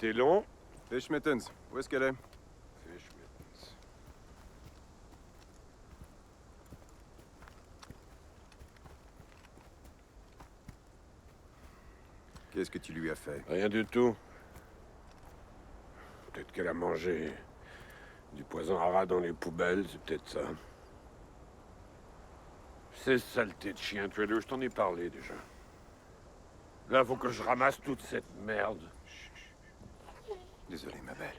été long. Fischmittens, où est-ce qu'elle est? Fischmittens. Qu'est-ce que tu lui as fait? Rien du tout. Peut-être qu'elle a mangé du poison à rat dans les poubelles, c'est peut-être ça. Ces saletés de chien, Trader, je t'en ai parlé déjà. Là, faut que je ramasse toute cette merde. Désolé, ma belle.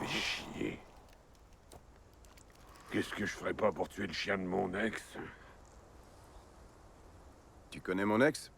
Fais chier. Qu'est-ce que je ferais pas pour tuer le chien de mon ex? Tu connais mon ex?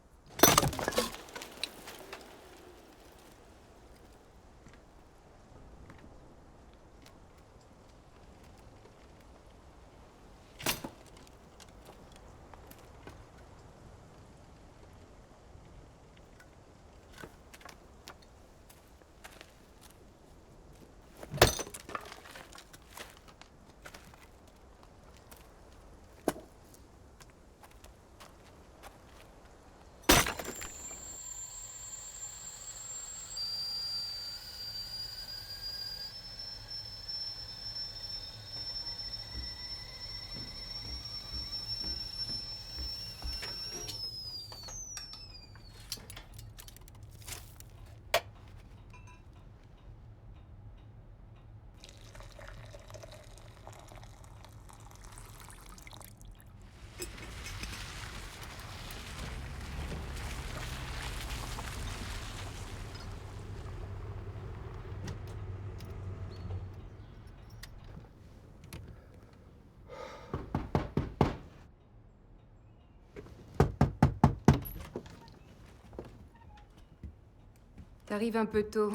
T'arrives un peu tôt.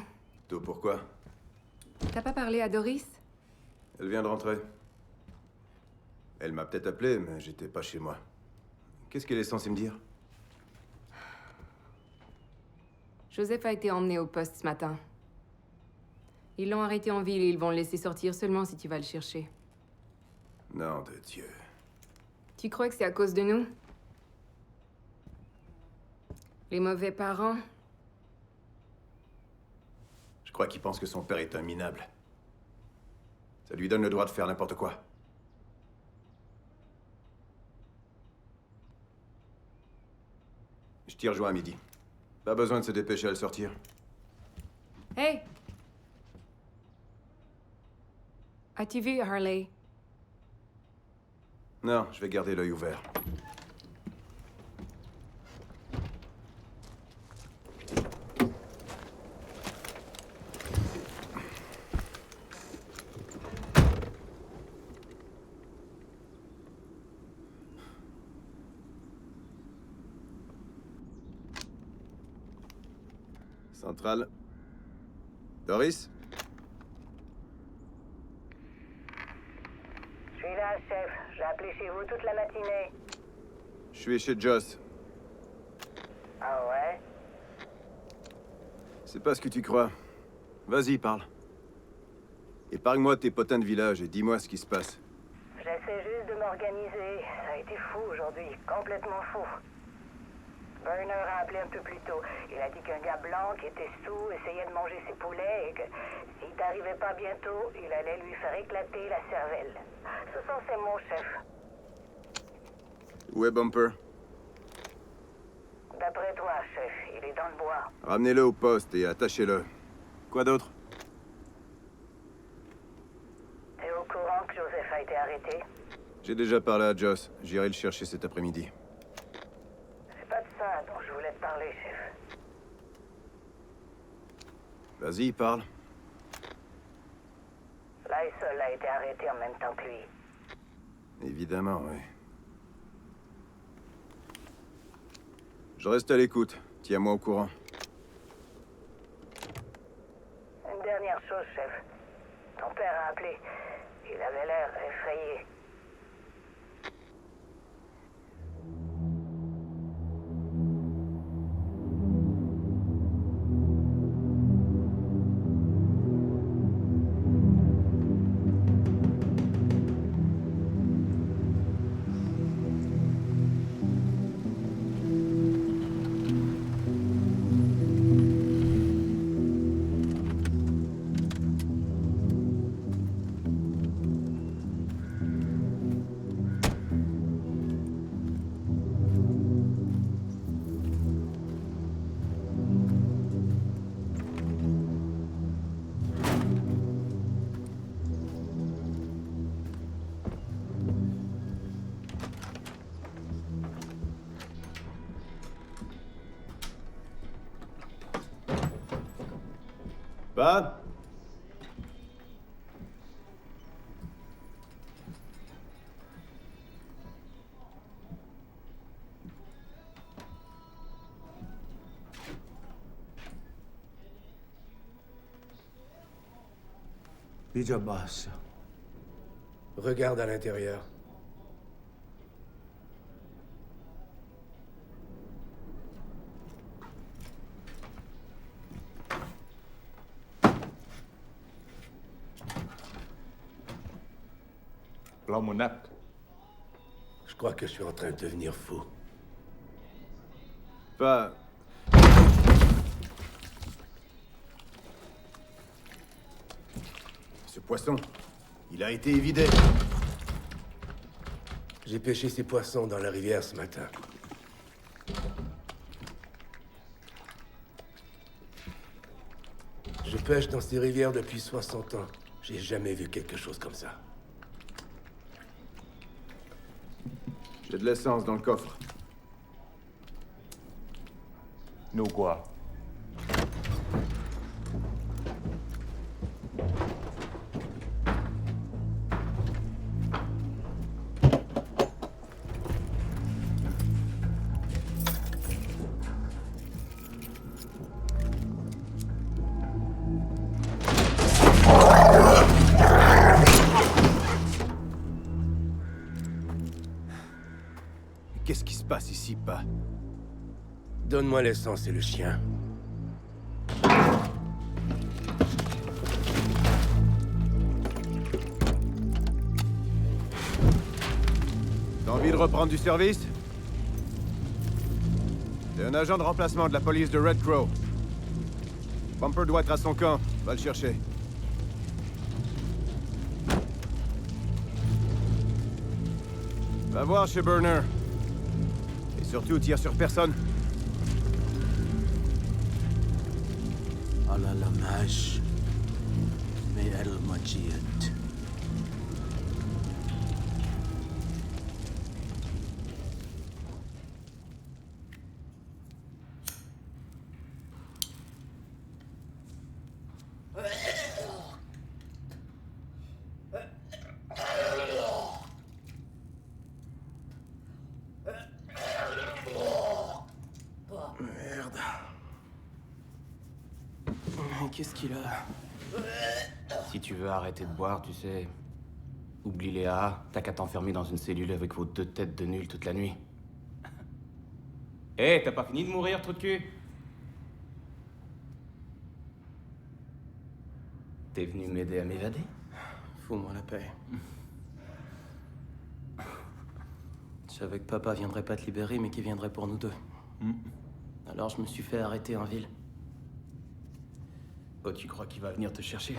Tôt pourquoi? T'as pas parlé à Doris? Elle vient de rentrer. Elle m'a peut-être appelé, mais j'étais pas chez moi. Qu'est-ce qu'elle est censée me dire? Joseph a été emmené au poste ce matin. Ils l'ont arrêté en ville et ils vont le laisser sortir seulement si tu vas le chercher. Nom de Dieu. Tu crois que c'est à cause de nous? Les mauvais parents? Je crois qu'il pense que son père est un minable. Ça lui donne le droit de faire n'importe quoi. Je t'y rejoins à midi. Pas besoin de se dépêcher à le sortir. Hey! As-tu vu Harley? Non, je vais garder l'œil ouvert. Centrale. Doris? Je suis là, chef. J'ai appelé chez vous toute la matinée. Je suis chez Joss. Ah ouais? C'est pas ce que tu crois. Vas-y, parle. Épargne-moi tes potins de village et dis-moi ce qui se passe. J'essaie juste de m'organiser. Ça a été fou aujourd'hui. Complètement fou. Burner a appelé un peu plus tôt. Il a dit qu'un gars blanc qui était sous essayait de manger ses poulets et que s'il t'arrivait pas bientôt, il allait lui faire éclater la cervelle. Ce sont ses mots, chef. Où est Bumper? D'après toi, chef, il est dans le bois. Ramenez-le au poste et attachez-le. Quoi d'autre? T'es au courant que Joseph a été arrêté? J'ai déjà parlé à Joss. J'irai le chercher cet après-midi. C'est pas de ça dont je voulais te parler, chef. Vas-y, parle. Lysol a été arrêté en même temps que lui. Évidemment, oui. Je reste à l'écoute. Tiens-moi au courant. Une dernière chose, chef. Ton père a appelé. Il avait l'air effrayé. Va. Bija basse. Regarde à l'intérieur. L'homonette. Je crois que je suis en train de devenir fou. Va. Ce poisson, il a été évidé. J'ai pêché ces poissons dans la rivière ce matin. Je pêche dans ces rivières depuis 60 ans. J'ai jamais vu quelque chose comme ça. J'ai de l'essence dans le coffre. Nous quoi? Qu'est-ce qui se passe ici, pas? Donne-moi l'essence et le chien. T'as envie de reprendre du service? T'es un agent de remplacement de la police de Red Crow. Bumper doit être à son camp. Va le chercher. Va voir chez Burner. Et surtout, tire sur personne. على لماش من المجيد. Merde. Qu'est-ce qu'il a? Si tu veux arrêter de boire, tu sais... Oublie Léa, t'as qu'à t'enfermer dans une cellule avec vos deux têtes de nul toute la nuit. Hé, t'as pas fini de mourir, trou de cul? T'es venu m'aider à m'évader? Fous-moi la paix. Je savais que papa viendrait pas te libérer, mais qu'il viendrait pour nous deux. Alors je me suis fait arrêter en ville. Oh, tu crois qu'il va venir te chercher?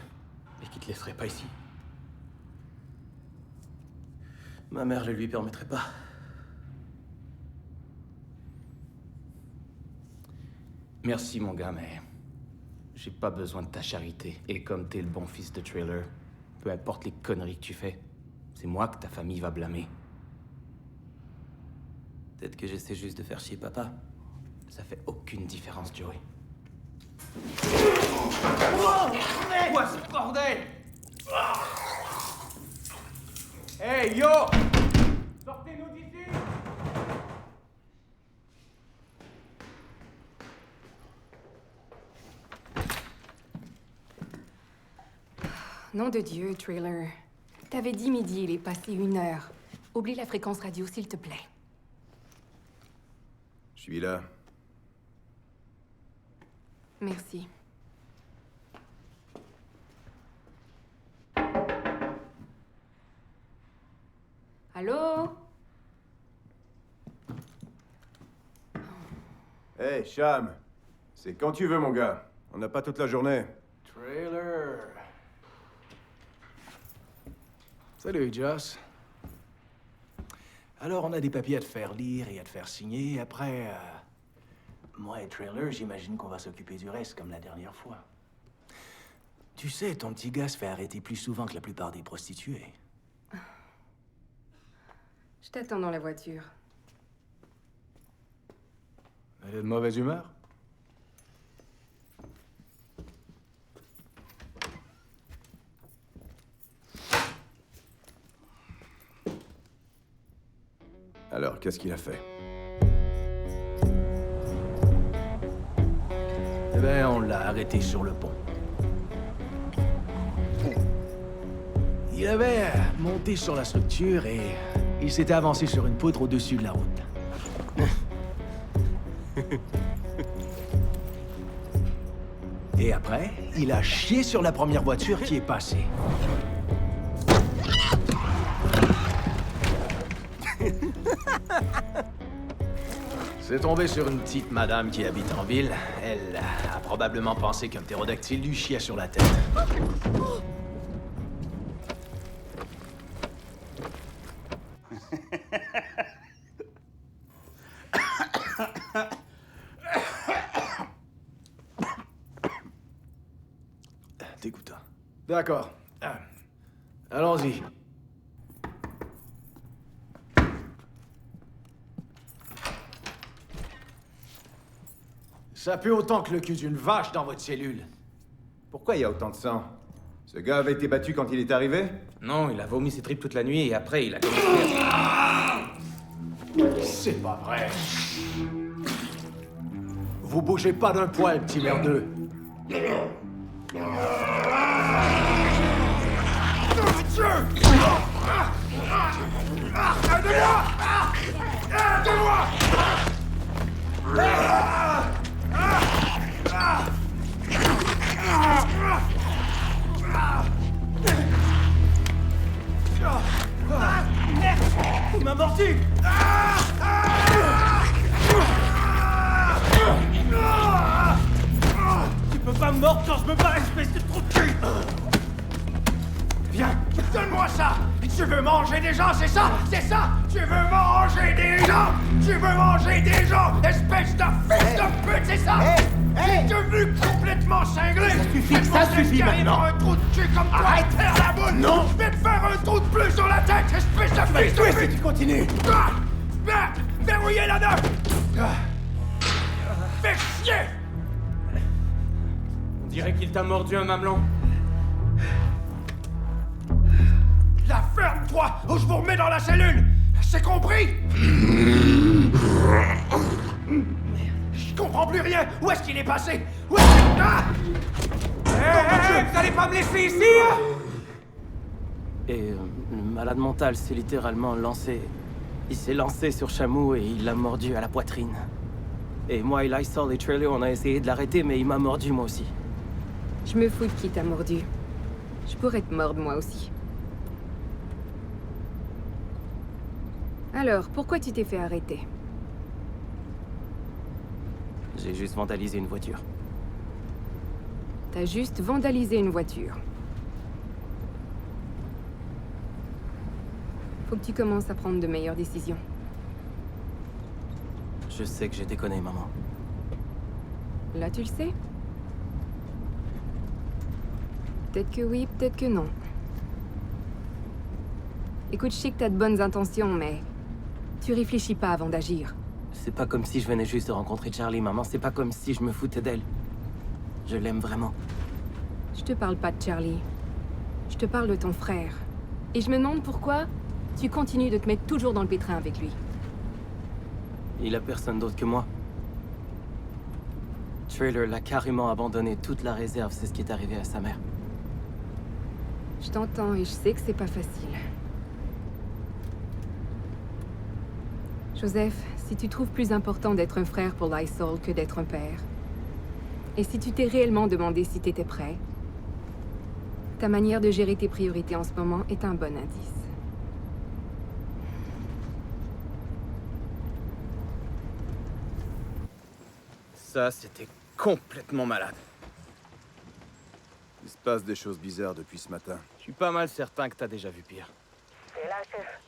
Et qu'il te laisserait pas ici? Ma mère le lui permettrait pas. Merci, mon gars, mais... J'ai pas besoin de ta charité. Et comme t'es le bon fils de Trailer, peu importe les conneries que tu fais, c'est moi que ta famille va blâmer. Peut-être que j'essaie juste de faire chier papa. Ça fait aucune différence, Joey. Quoi ce bordel? Hey, yo! Sortez-nous d'ici! Nom de Dieu, Trailer. T'avais dit midi, il est passé 1 heure. Oublie la fréquence radio, s'il te plaît. Je suis là. Merci. Allô? Hey, Sham. C'est quand tu veux, mon gars. On n'a pas toute la journée. Trailer. Salut, Joss. Alors, on a des papiers à te faire lire et à te faire signer. Après, moi et Trailer, j'imagine qu'on va s'occuper du reste comme la dernière fois. Tu sais, ton petit gars se fait arrêter plus souvent que la plupart des prostituées. Je t'attends dans la voiture. Elle est de mauvaise humeur? Alors, qu'est-ce qu'il a fait? Eh ben, on l'a arrêté sur le pont. Il avait monté sur la structure et il s'était avancé sur une poutre au-dessus de la route. Et après, il a chié sur la première voiture qui est passée. C'est tombé sur une petite madame qui habite en ville. Elle a probablement pensé qu'un ptérodactyle lui chiait sur la tête. Dégoûtant. D'accord. Allons-y. Ça pue autant que le cul d'une vache dans votre cellule. Pourquoi il y a autant de sang? Ce gars avait été battu quand il est arrivé? Non, il a vomi ses tripes toute la nuit et après, il a commencé à... C'est pas vrai. Vous bougez pas d'un poil, petit merdeux. Il m'a mordu! Tu peux pas me mordre quand je me bats, espèce de trou de cul! Viens, donne-moi ça! Tu veux manger des gens, c'est ça? C'est ça? Tu veux manger des gens? Tu veux manger des gens? Espèce de fils de pute, c'est ça? T'es devenu complètement cinglé! Ça suffit maintenant! Un trou de cul comme toi! Arrête! Faire la boule! Non! Je vais te faire un trou de plus sur la tête, espèce de fils de pute! Si tu continues! Merde! Verrouillez la neuf! Fais chier! On dirait qu'il t'a mordu un mamelon. La ferme-toi ou je vous remets dans la cellule! C'est compris? Je comprends plus rien! Où est-ce qu'il est passé? Où est-ce qu'il... Ah! Vous allez pas me laisser ici? Et le malade mental s'est littéralement lancé. Il s'est lancé sur Shamu et il l'a mordu à la poitrine. Et moi et Lysol et Trailer, on a essayé de l'arrêter, mais il m'a mordu moi aussi. Je me fous de qui t'a mordu. Je pourrais te mordre moi aussi. Alors, pourquoi tu t'es fait arrêter? J'ai juste vandalisé une voiture. T'as juste vandalisé une voiture. Faut que tu commences à prendre de meilleures décisions. Je sais que j'ai déconné, maman. Là, tu le sais? Peut-être que oui, peut-être que non. Écoute, je sais que t'as de bonnes intentions, mais... tu réfléchis pas avant d'agir. C'est pas comme si je venais juste de rencontrer Charlie, maman. C'est pas comme si je me foutais d'elle. Je l'aime vraiment. Je te parle pas de Charlie. Je te parle de ton frère. Et je me demande pourquoi tu continues de te mettre toujours dans le pétrin avec lui. Il a personne d'autre que moi. Trailer l'a carrément abandonné. Toute la réserve, c'est ce qui est arrivé à sa mère. Je t'entends et je sais que c'est pas facile. Joseph, si tu trouves plus important d'être un frère pour Lysol que d'être un père, et si tu t'es réellement demandé si t'étais prêt, ta manière de gérer tes priorités en ce moment est un bon indice. Ça, c'était complètement malade. Il se passe des choses bizarres depuis ce matin. Je suis pas mal certain que t'as déjà vu pire. C'est là, chef.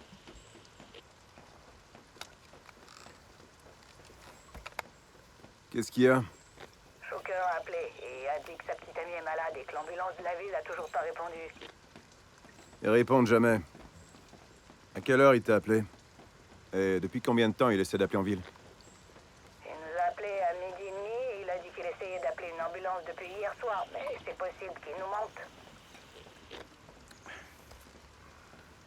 Qu'est-ce qu'il y a? Shocker a appelé et a dit que sa petite amie est malade et que l'ambulance de la ville a toujours pas répondu. Ils répondent jamais. À quelle heure il t'a appelé? Et depuis combien de temps il essaie d'appeler en ville? Il nous a appelé à 12h30 et il a dit qu'il essayait d'appeler une ambulance depuis hier soir, mais c'est possible qu'il nous mente.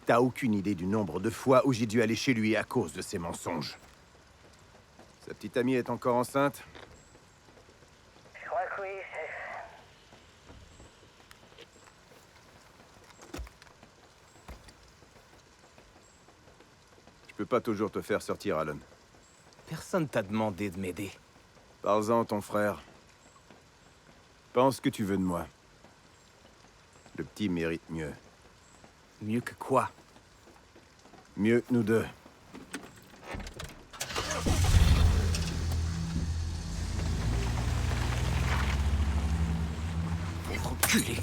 T'as aucune idée du nombre de fois où j'ai dû aller chez lui à cause de ses mensonges. Sa petite amie est encore enceinte? Je crois que oui, chef. Je peux pas toujours te faire sortir, Alan. Personne t'a demandé de m'aider. Parle-en à ton frère. Pense ce que tu veux de moi. Le petit mérite mieux. Mieux que quoi? Mieux que nous deux. Enculé.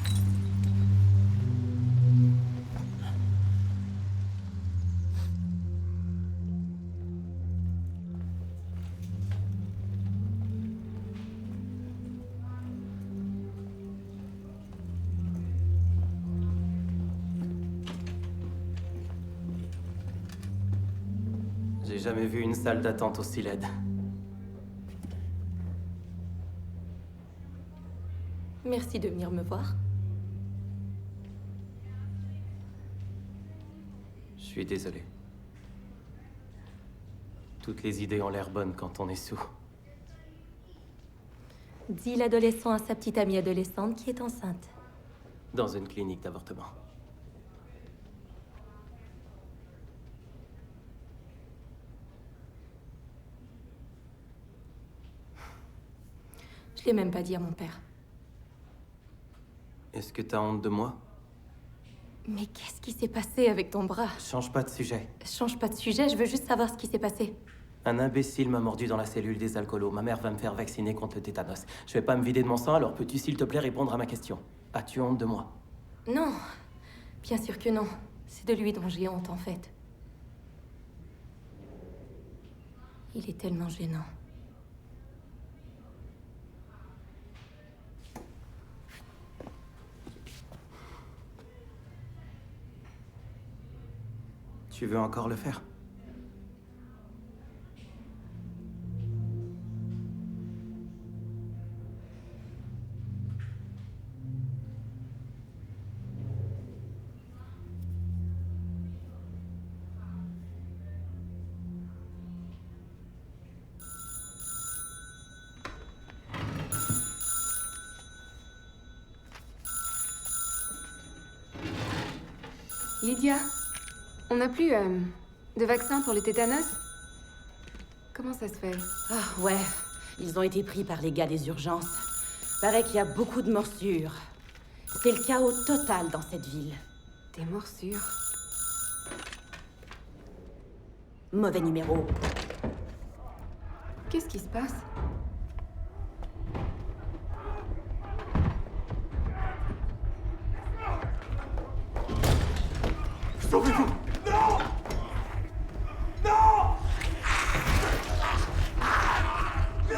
J'ai jamais vu une salle d'attente aussi laide. Merci de venir me voir. Je suis désolé. Toutes les idées ont l'air bonnes quand on est sous. Dis l'adolescent à sa petite amie adolescente qui est enceinte. Dans une clinique d'avortement. Je l'ai même pas dit à mon père. Est-ce que t'as honte de moi? Mais qu'est-ce qui s'est passé avec ton bras? Change pas de sujet. Change pas de sujet, je veux juste savoir ce qui s'est passé. Un imbécile m'a mordu dans la cellule des alcoolos. Ma mère va me faire vacciner contre le tétanos. Je vais pas me vider de mon sang, alors peux-tu s'il te plaît répondre à ma question? As-tu honte de moi? Non, bien sûr que non. C'est de lui dont j'ai honte, en fait. Il est tellement gênant. Tu veux encore le faire? Lydia, on n'a plus de vaccin pour le tétanos? Comment ça se fait? Ah ouais, ils ont été pris par les gars des urgences. Paraît qu'il y a beaucoup de morsures. C'est le chaos total dans cette ville. Des morsures? Mauvais numéro. Qu'est-ce qui se passe? Sauvez-vous! Non! Non! Non!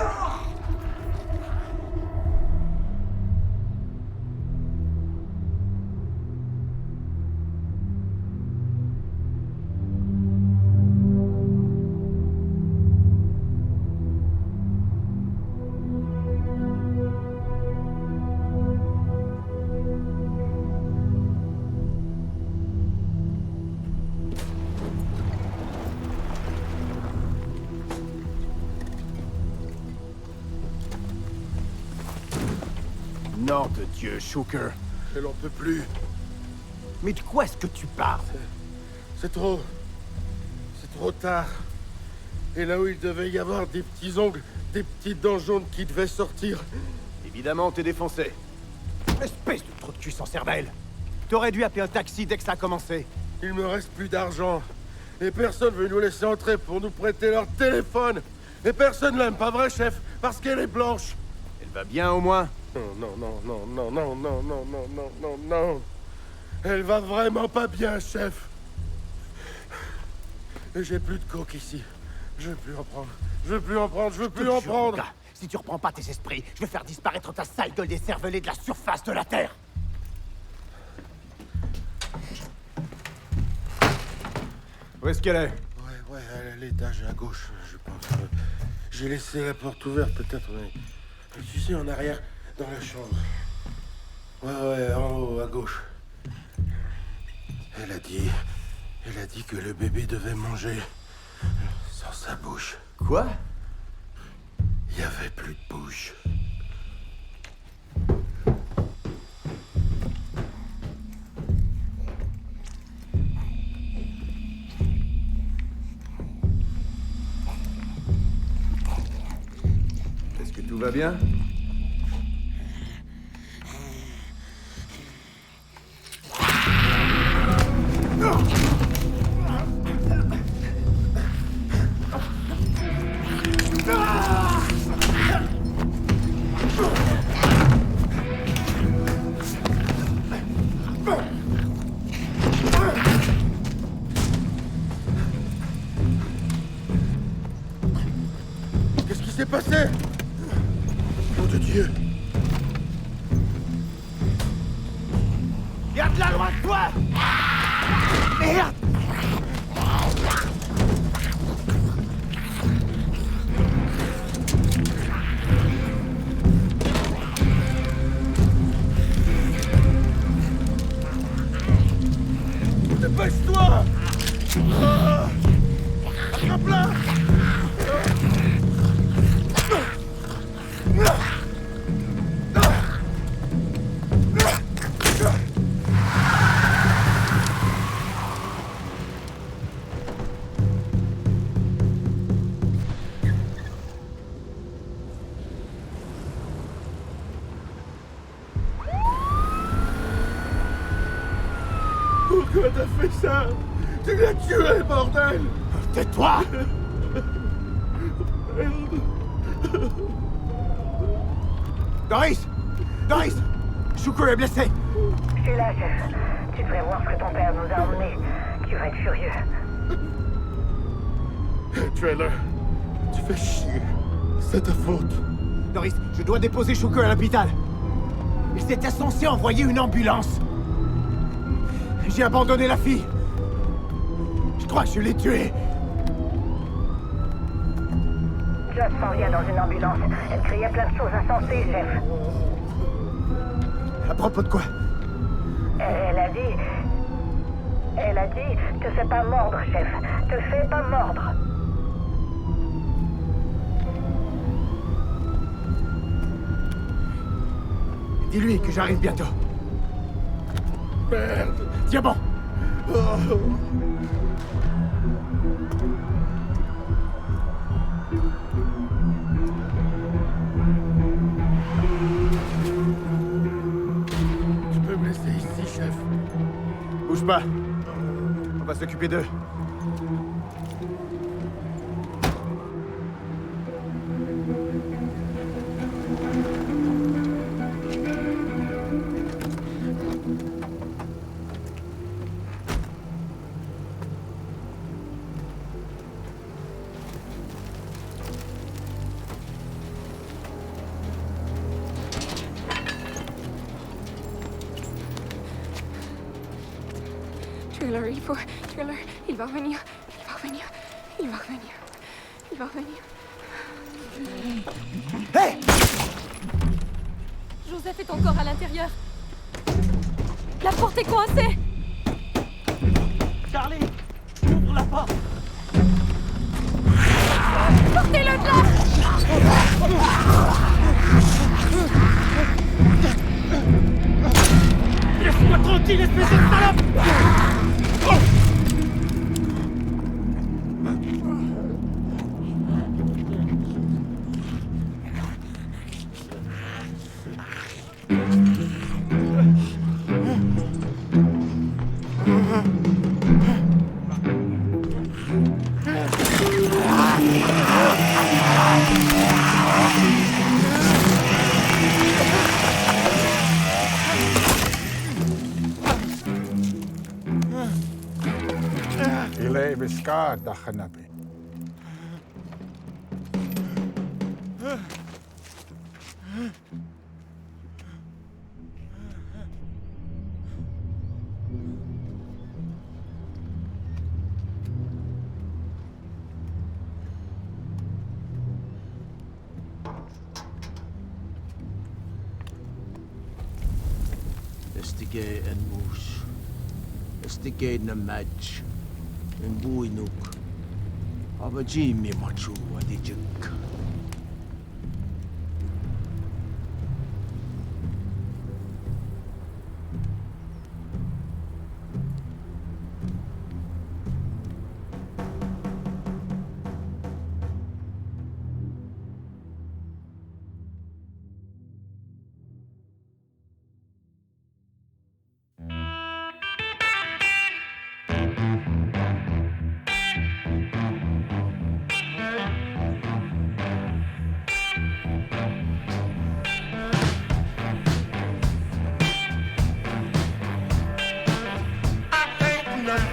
Nom de Dieu, Shooker. Elle en peut plus. Mais de quoi est-ce que tu parles? C'est trop tard. Et là où il devait y avoir des petits ongles, des petites dents jaunes qui devaient sortir. Évidemment, t'es défoncé. Espèce de trou de cul sans cervelle. T'aurais dû appeler un taxi dès que ça a commencé. Il me reste plus d'argent. Et personne veut nous laisser entrer pour nous prêter leur téléphone. Et personne l'aime, pas vrai, chef? Parce qu'elle est blanche. Elle va bien, au moins? Non. Elle va vraiment pas bien, chef. Et j'ai plus de coke ici. Je veux plus en prendre. Je veux plus en prendre. Gars, si tu reprends pas tes esprits, je vais faire disparaître ta sale gueule décervelée de la surface de la Terre. Où est-ce qu'elle est? Ouais, à l'étage à gauche, je pense. J'ai laissé la porte ouverte, peut-être, mais... Tu sais, en arrière, dans la chambre. Ouais, en haut, à gauche. Elle a dit Elle a dit que le bébé devait manger sans sa bouche. Quoi? Il y avait plus de bouche. Est-ce que tout va bien? Qu'est-ce qui s'est passé? Nom de Dieu! Garde-la loin de toi! Merde! Dépêche-toi! Attrape-la! Pourquoi t'as fait ça? Tu l'as tué, bordel! Tais-toi! Doris! Doris! Shuko est blessé! Je suis là, chef. Tu devrais voir ce que ton père nous a emmenés. Tu vas être furieux. Trailer, tu fais chier. C'est ta faute. Doris, je dois déposer Shuko à l'hôpital. Il était censé envoyer une ambulance. J'ai abandonné la fille. Je crois que je l'ai tuée. Joss s'en vient dans une ambulance. Elle criait plein de choses insensées, chef. À propos de quoi? Elle a dit... Elle a dit... Te fais pas mordre, chef. Te fais pas mordre. Dis-lui que j'arrive bientôt. Merde. Tiens bon. Oh. Tu peux me laisser ici, chef. Bouge pas. On va s'occuper d'eux. Trailer, il faut... Trailer, il va revenir. Il va revenir. Il va revenir. Il va revenir. Hé! Joseph est encore à l'intérieur. La porte est coincée. Charlie, ouvre la porte. Sortez-le de là! Laisse-moi tranquille, espèce de salope! Ilay biska dakhanapi. Estigay and Moose. Estigay na match. Mbuinuk. Abajimi machu adijuk.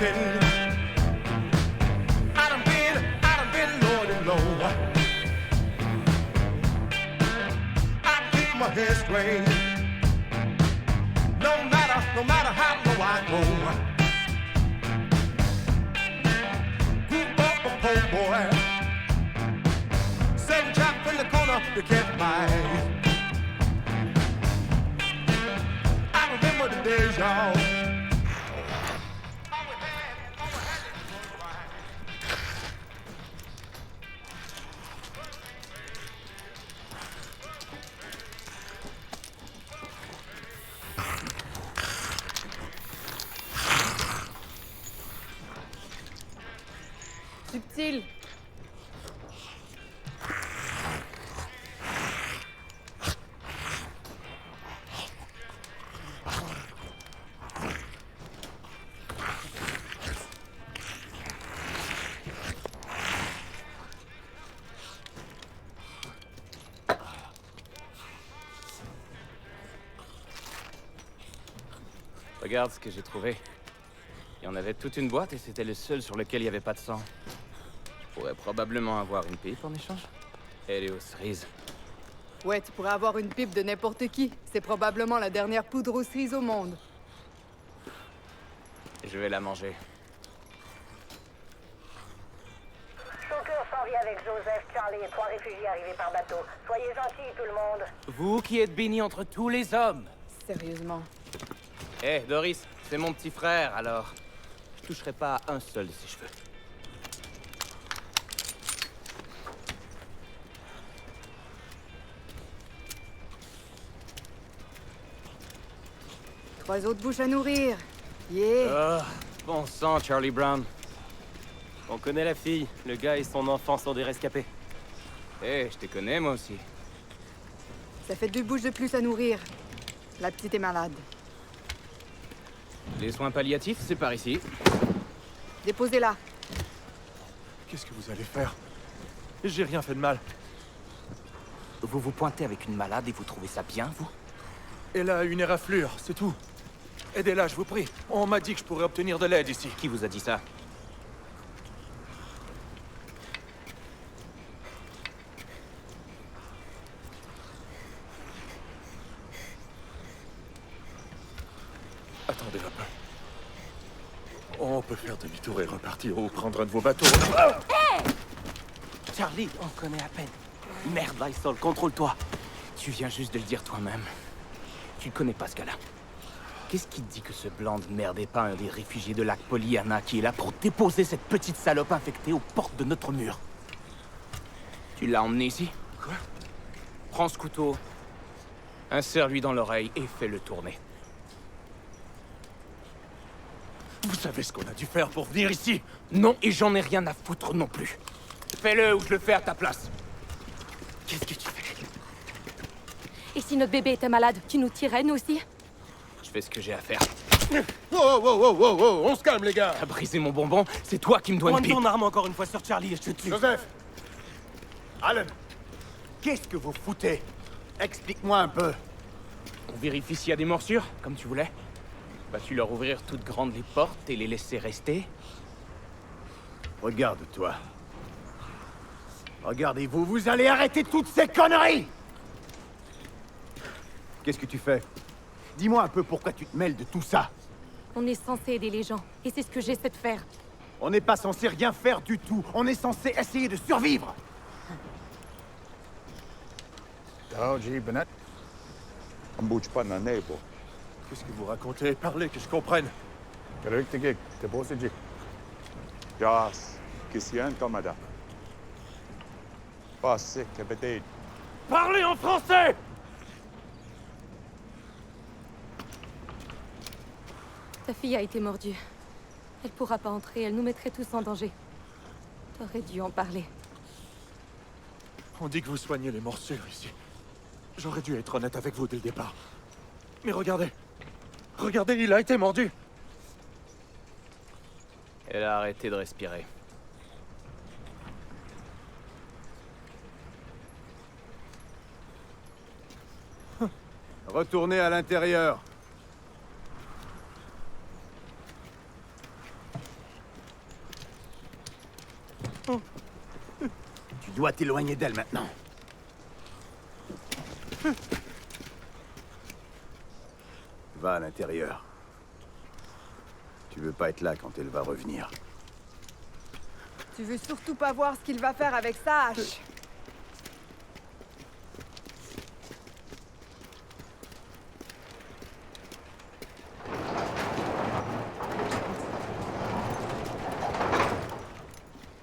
I done been low and low. I keep my head straight. No matter how low I go. Group up a poor boy. Same chap in the corner to catch my eye. I remember the days, y'all. Subtil. Regarde ce que j'ai trouvé. Il y en avait toute une boîte et c'était le seul sur lequel il n'y avait pas de sang. Je pourrais probablement avoir une pipe en échange. Elle est aux cerises. Ouais, tu pourrais avoir une pipe de n'importe qui. C'est probablement la dernière poudre aux cerises au monde. Je vais la manger. Shocker s'en vient avec Joseph, Charlie et 3 réfugiés arrivés par bateau. Soyez gentils, tout le monde. Vous qui êtes bénis entre tous les hommes. Sérieusement. Eh, Doris, c'est mon petit frère, alors... Je toucherai pas à un seul de ses cheveux. Trois autres bouches à nourrir. Yeah. Bon sang, Charlie Brown. On connaît la fille. Le gars et son enfant sont des rescapés. Eh, je te connais, moi aussi. Ça fait 2 bouches de plus à nourrir. La petite est malade. Les soins palliatifs, c'est par ici. Déposez-la. Qu'est-ce que vous allez faire? J'ai rien fait de mal. Vous vous pointez avec une malade et vous trouvez ça bien, vous? Elle a une éraflure, c'est tout. Aidez-la, je vous prie. On m'a dit que je pourrais obtenir de l'aide ici. Qui vous a dit ça? Attendez un peu. On peut faire demi-tour et repartir ou prendre un de vos bateaux. Hey! Charlie, on connaît à peine. Merde, Lysol, contrôle-toi. Tu viens juste de le dire toi-même. Tu ne connais pas ce gars-là. Qu'est-ce qui te dit que ce blanc de merde est pas un des réfugiés de Lac Pollyanna qui est là pour déposer cette petite salope infectée aux portes de notre mur? Tu l'as emmené ici? Quoi? Prends ce couteau, insère-lui dans l'oreille et fais-le tourner. Vous savez ce qu'on a dû faire pour venir ici? Non, et j'en ai rien à foutre non plus. Fais-le ou je le fais à ta place. Qu'est-ce que tu fais? Et si notre bébé était malade, tu nous tirais, nous aussi? Je fais ce que j'ai à faire. Oh, on se calme, les gars. T'as brisé mon bonbon, c'est toi qui me dois une Pointe pipe. ton arme encore une fois sur Charlie et je te tue. Joseph! Alan! Qu'est-ce que vous foutez? Explique-moi un peu. On vérifie s'il y a des morsures, comme tu voulais. Vas-tu leur ouvrir toutes grandes les portes et les laisser rester? Regarde-toi. Regardez-vous, vous allez arrêter toutes ces conneries! Qu'est-ce que tu fais? Dis-moi un peu pourquoi tu te mêles de tout ça. On est censé aider les gens, et c'est ce que j'essaie de faire. On n'est pas censé rien faire du tout. On est censé essayer de survivre. Qu'est-ce que vous racontez? Parlez, que je comprenne. Yas, Kisien Tomada. Passek Abedid. Parlez en français! Ta fille a été mordue. Elle pourra pas entrer, elle nous mettrait tous en danger. T'aurais dû en parler. On dit que vous soignez les morsures ici. J'aurais dû être honnête avec vous dès le départ. Mais regardez! Regardez, il a été mordu! Elle a arrêté de respirer. Retournez à l'intérieur. Tu dois t'éloigner d'elle maintenant. Va à l'intérieur. Tu veux pas être là quand elle va revenir. Tu veux surtout pas voir ce qu'il va faire avec sa hache.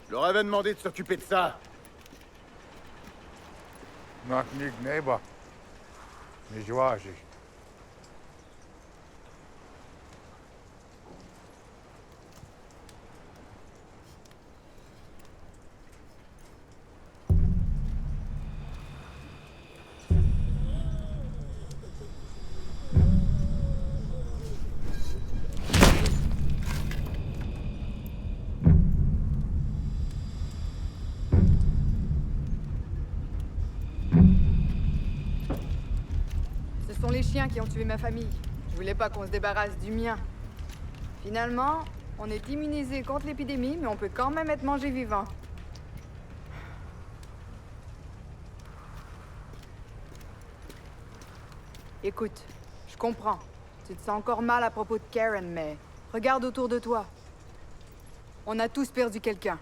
Je leur avais demandé de s'occuper de ça. Naknig Neba. Mijuaji. Ce sont les chiens qui ont tué ma famille. Je voulais pas qu'on se débarrasse du mien. Finalement, on est immunisé contre l'épidémie, mais on peut quand même être mangé vivant. Écoute, je comprends. Tu te sens encore mal à propos de Karen, mais regarde autour de toi. On a tous perdu quelqu'un.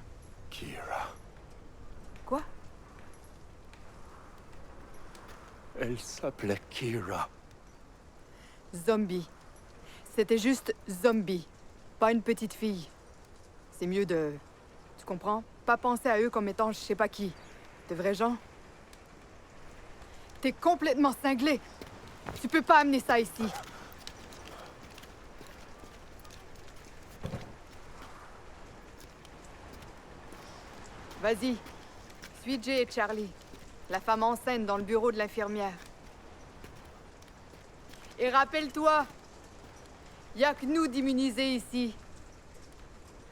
Kira. Quoi? Elle s'appelait Kira. Zombie. C'était juste zombie, pas une petite fille. C'est mieux de... Tu comprends? Pas penser à eux comme étant je sais pas qui. De vrais gens. T'es complètement cinglé. Tu peux pas amener ça ici. Vas-y. Suis Jay et Charlie. La femme enceinte dans le bureau de l'infirmière. Et rappelle-toi, y a que nous d'immunisés ici.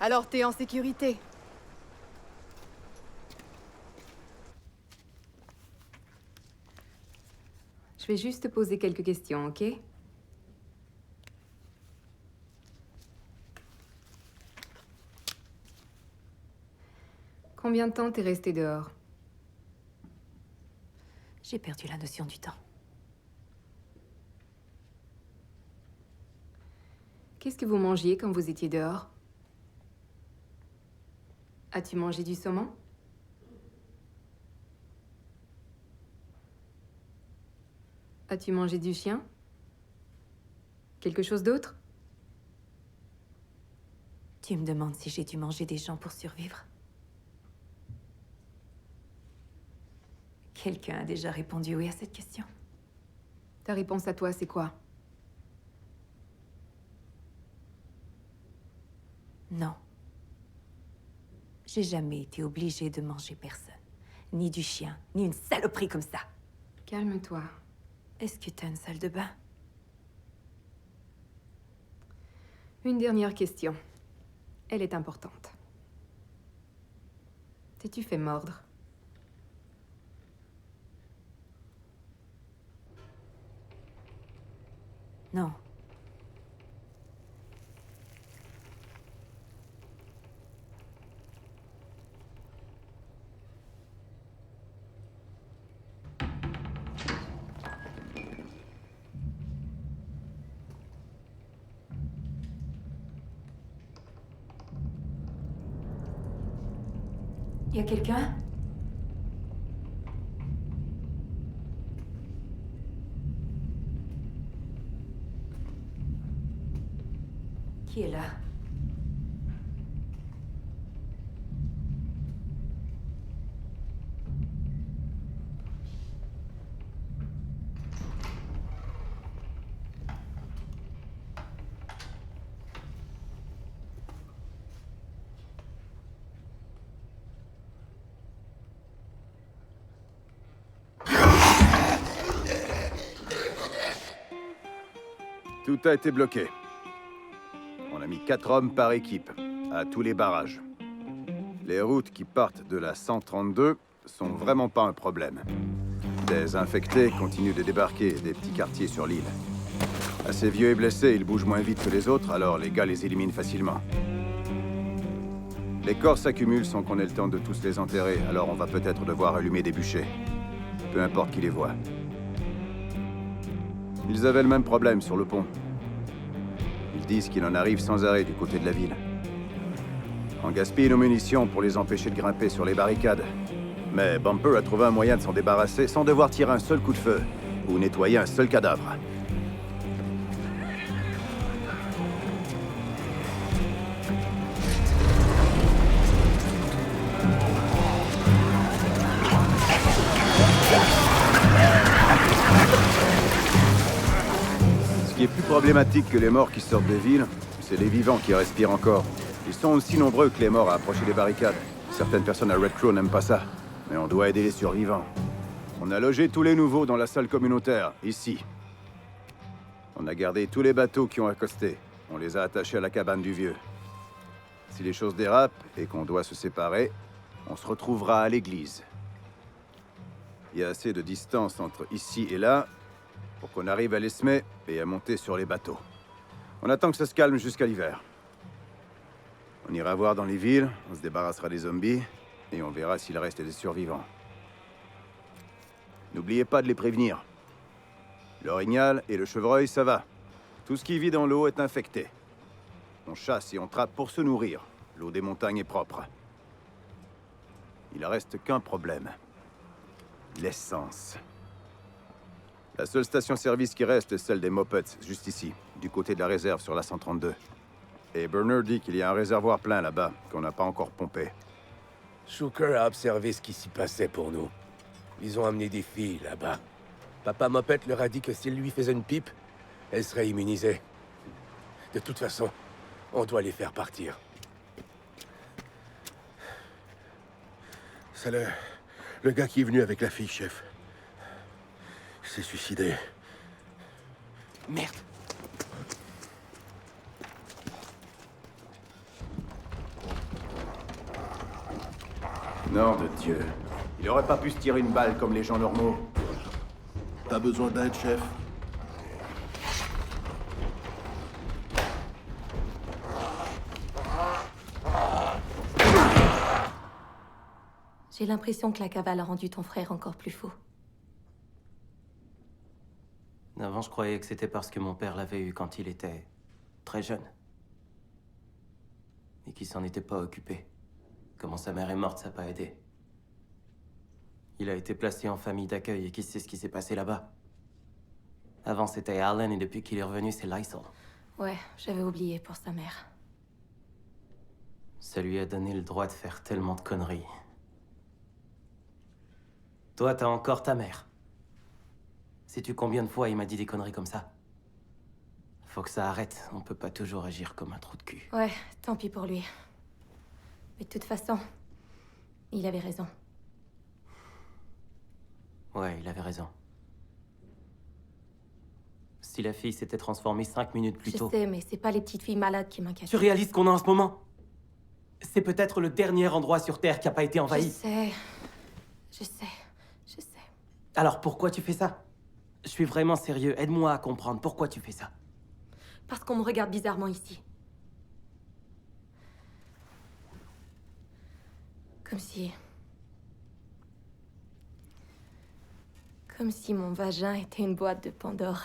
Alors t'es en sécurité. Je vais juste te poser quelques questions, ok? Combien de temps t'es resté dehors? J'ai perdu la notion du temps. Qu'est-ce que vous mangiez quand vous étiez dehors? As-tu mangé du saumon? As-tu mangé du chien? Quelque chose d'autre? Tu me demandes si j'ai dû manger des gens pour survivre? Quelqu'un a déjà répondu oui à cette question. Ta réponse à toi, c'est quoi? Non. J'ai jamais été obligée de manger personne. Ni du chien, ni une saloperie comme ça. Calme-toi. Est-ce que t'as une salle de bain? Une dernière question. Elle est importante. T'es-tu fait mordre? Non. Y a quelqu'un? Qui est là? Tout a été bloqué. On a mis 4 hommes par équipe, à tous les barrages. Les routes qui partent de la 132 sont vraiment pas un problème. Des infectés continuent de débarquer des petits quartiers sur l'île. Assez vieux et blessés, ils bougent moins vite que les autres, alors les gars les éliminent facilement. Les corps s'accumulent sans qu'on ait le temps de tous les enterrer, alors on va peut-être devoir allumer des bûchers. Peu importe qui les voit. Ils avaient le même problème sur le pont. Ils disent qu'il en arrive sans arrêt du côté de la ville. On gaspille nos munitions pour les empêcher de grimper sur les barricades. Mais Bumper a trouvé un moyen de s'en débarrasser sans devoir tirer un seul coup de feu ou nettoyer un seul cadavre. Ce qui est plus problématique que les morts qui sortent des villes, c'est les vivants qui respirent encore. Ils sont aussi nombreux que les morts à approcher des barricades. Certaines personnes à Red Crow n'aiment pas ça, mais on doit aider les survivants. On a logé tous les nouveaux dans la salle communautaire, ici. On a gardé tous les bateaux qui ont accosté. On les a attachés à la cabane du vieux. Si les choses dérapent et qu'on doit se séparer, on se retrouvera à l'église. Il y a assez de distance entre ici et là pour qu'on arrive à l'Esmé et à monter sur les bateaux. On attend que ça se calme jusqu'à l'hiver. On ira voir dans les villes, on se débarrassera des zombies, et on verra s'il reste des survivants. N'oubliez pas de les prévenir. L'orignal et le chevreuil, ça va. Tout ce qui vit dans l'eau est infecté. On chasse et on trappe pour se nourrir. L'eau des montagnes est propre. Il reste qu'un problème. L'essence. La seule station-service qui reste est celle des Moppets, juste ici, du côté de la réserve sur la 132. Et Burner dit qu'il y a un réservoir plein là-bas, qu'on n'a pas encore pompé. Shooker a observé ce qui s'y passait pour nous. Ils ont amené des filles là-bas. Papa Moppet leur a dit que s'il lui faisait une pipe, elle serait immunisée. De toute façon, on doit les faire partir. C'est le gars qui est venu avec la fille, chef. Il s'est suicidé. Merde. Nom de Dieu. Il aurait pas pu se tirer une balle comme les gens normaux. T'as besoin d'aide, chef? J'ai l'impression que la cavale a rendu ton frère encore plus fou. Avant, je croyais que c'était parce que mon père l'avait eu quand il était très jeune. Et qu'il s'en était pas occupé. Comment sa mère est morte, ça n'a pas aidé. Il a été placé en famille d'accueil et qui sait ce qui s'est passé là-bas. Avant, c'était Allen et depuis qu'il est revenu, c'est Lysol. Ouais, j'avais oublié pour sa mère. Ça lui a donné le droit de faire tellement de conneries. Toi, t'as encore ta mère. Sais-tu combien de fois il m'a dit des conneries comme ça? Faut que ça arrête. On peut pas toujours agir comme un trou de cul. Ouais, tant pis pour lui. Mais de toute façon, il avait raison. Ouais, il avait raison. Si la fille s'était transformée 5 minutes plus tôt... Je sais, mais c'est pas les petites filles malades qui m'inquiètent. Tu réalises ce qu'on a en ce moment? C'est peut-être le dernier endroit sur Terre qui a pas été envahi. Je sais. Alors pourquoi tu fais ça? Je suis vraiment sérieux. Aide-moi à comprendre pourquoi tu fais ça. Parce qu'on me regarde bizarrement ici. Comme si mon vagin était une boîte de Pandore.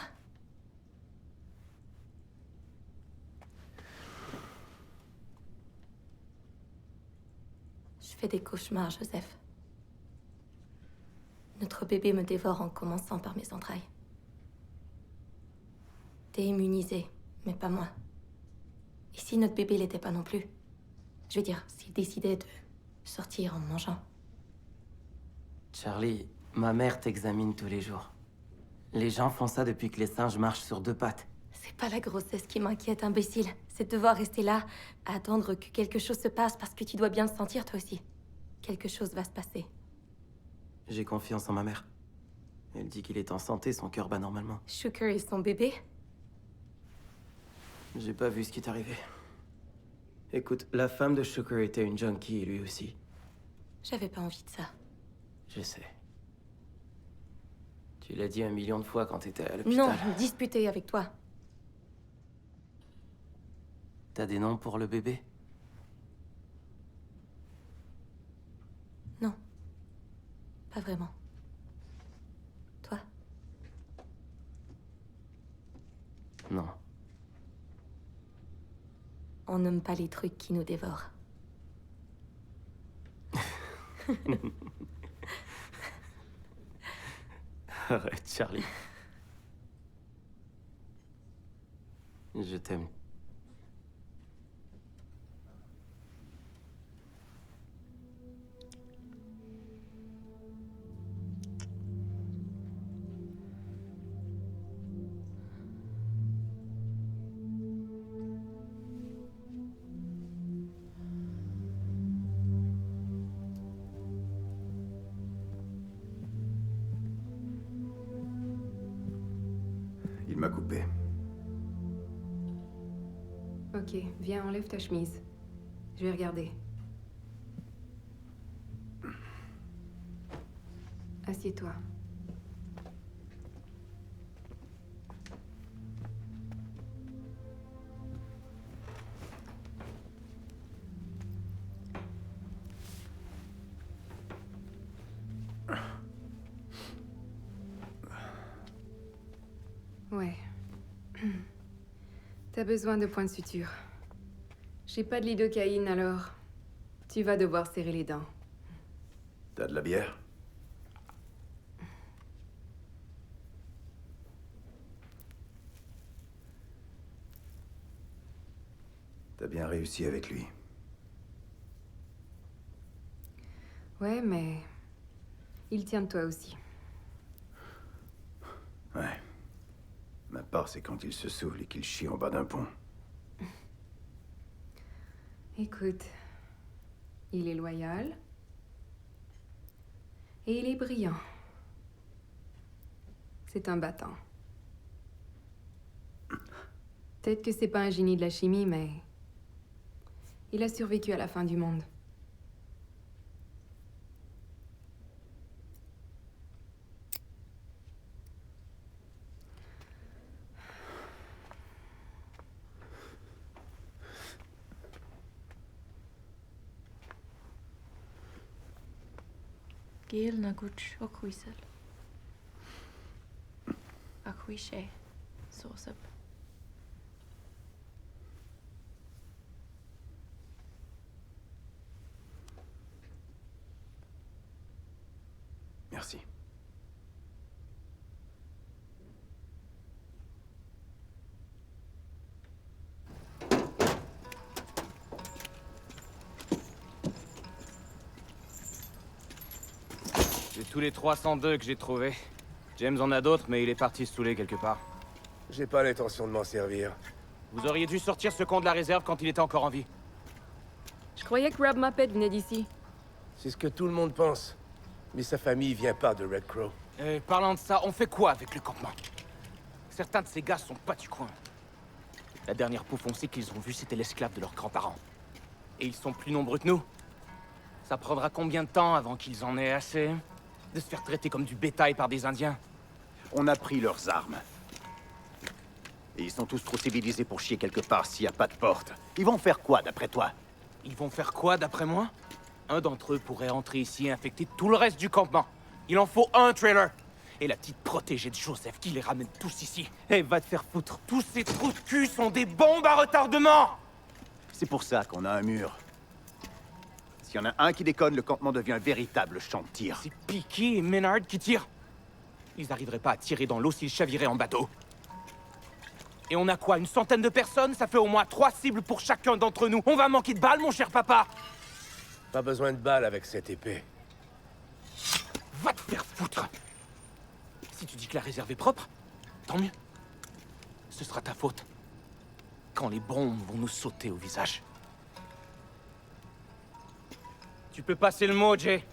Je fais des cauchemars, Joseph. Notre bébé me dévore en commençant par mes entrailles. T'es immunisé, mais pas moi. Et si notre bébé l'était pas non plus? Je veux dire, s'il décidait de sortir en mangeant. Charlie, ma mère t'examine tous les jours. Les gens font ça depuis que les singes marchent sur 2 pattes. C'est pas la grossesse qui m'inquiète, imbécile. C'est de devoir rester là, à attendre que quelque chose se passe parce que tu dois bien le sentir, toi aussi. Quelque chose va se passer. J'ai confiance en ma mère. Elle dit qu'il est en santé, son cœur bat normalement. Shooker et son bébé? J'ai pas vu ce qui est arrivé. Écoute, la femme de Shooker était une junkie, lui aussi. J'avais pas envie de ça. Je sais. Tu l'as dit 1 million de fois quand t'étais à l'hôpital. Non, disputer avec toi. T'as des noms pour le bébé? Non. Pas vraiment. Toi? Non. On nomme pas les trucs qui nous dévorent. Arrête, Charlie. Je t'aime. Il m'a coupé. Ok, viens, enlève ta chemise. Je vais regarder. Assieds-toi. Ouais. T'as besoin de points de suture. J'ai pas de lidocaïne, alors tu vas devoir serrer les dents. T'as de la bière? T'as bien réussi avec lui. Ouais, mais il tient de toi aussi. Ouais. Ma part, c'est quand il se saoule et qu'il chie en bas d'un pont. Écoute, il est loyal et il est brillant. C'est un battant. Peut-être que c'est pas un génie de la chimie, mais il a survécu à la fin du monde. Gael na guch o chwisel. A chwishe, sosab. Merci. C'est tous les 302 que j'ai trouvés. James en a d'autres, mais il est parti se saouler quelque part. J'ai pas l'intention de m'en servir. Vous auriez dû sortir ce con de la réserve quand il était encore en vie. Je croyais que Rob Muppet venait d'ici. C'est ce que tout le monde pense. Mais sa famille vient pas de Red Crow. Et parlant de ça, on fait quoi avec le campement? Certains de ces gars sont pas du coin. La dernière pouffe on sait qu'ils ont vue, c'était l'esclave de leurs grands-parents. Et ils sont plus nombreux que nous. Ça prendra combien de temps avant qu'ils en aient assez de se faire traiter comme du bétail par des Indiens? On a pris leurs armes. Et ils sont tous trop civilisés pour chier quelque part s'il n'y a pas de porte. Ils vont faire quoi, d'après toi? Ils vont faire quoi, d'après moi? Un d'entre eux pourrait entrer ici et infecter tout le reste du campement. Il en faut un trailer. Et la petite protégée de Joseph qui les ramène tous ici. Eh, va te faire foutre. Tous ces trous de cul sont des bombes à retardement! C'est pour ça qu'on a un mur. S'il y en a un qui déconne, le campement devient un véritable champ de tir. C'est Peaky et Maynard qui tirent. Ils n'arriveraient pas à tirer dans l'eau s'ils chaviraient en bateau. Et on a quoi, une centaine de personnes? Ça fait au moins 3 cibles pour chacun d'entre nous. On va manquer de balles, mon cher papa! Pas besoin de balles avec cette épée. Va te faire foutre! Si tu dis que la réserve est propre, tant mieux. Ce sera ta faute. Quand les bombes vont nous sauter au visage. Tu peux passer le mot, Jay.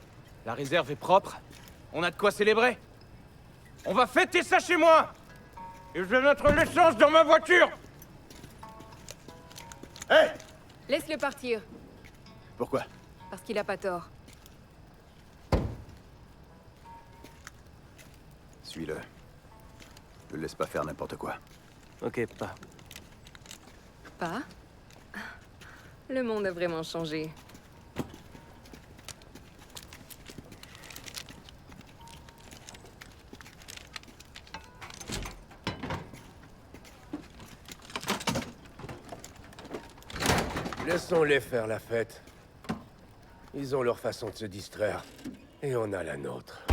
La réserve est propre. On a de quoi célébrer. On va fêter ça chez moi! Et je vais mettre l'essence dans ma voiture! Hé! Laisse-le partir, Pourquoi? parce qu'il a pas tort. Suis-le. Ne le laisse pas faire n'importe quoi. Ok, pas. Pas? Le monde a vraiment changé. Laissons-les faire la fête. Ils ont leur façon de se distraire. Et on a la nôtre.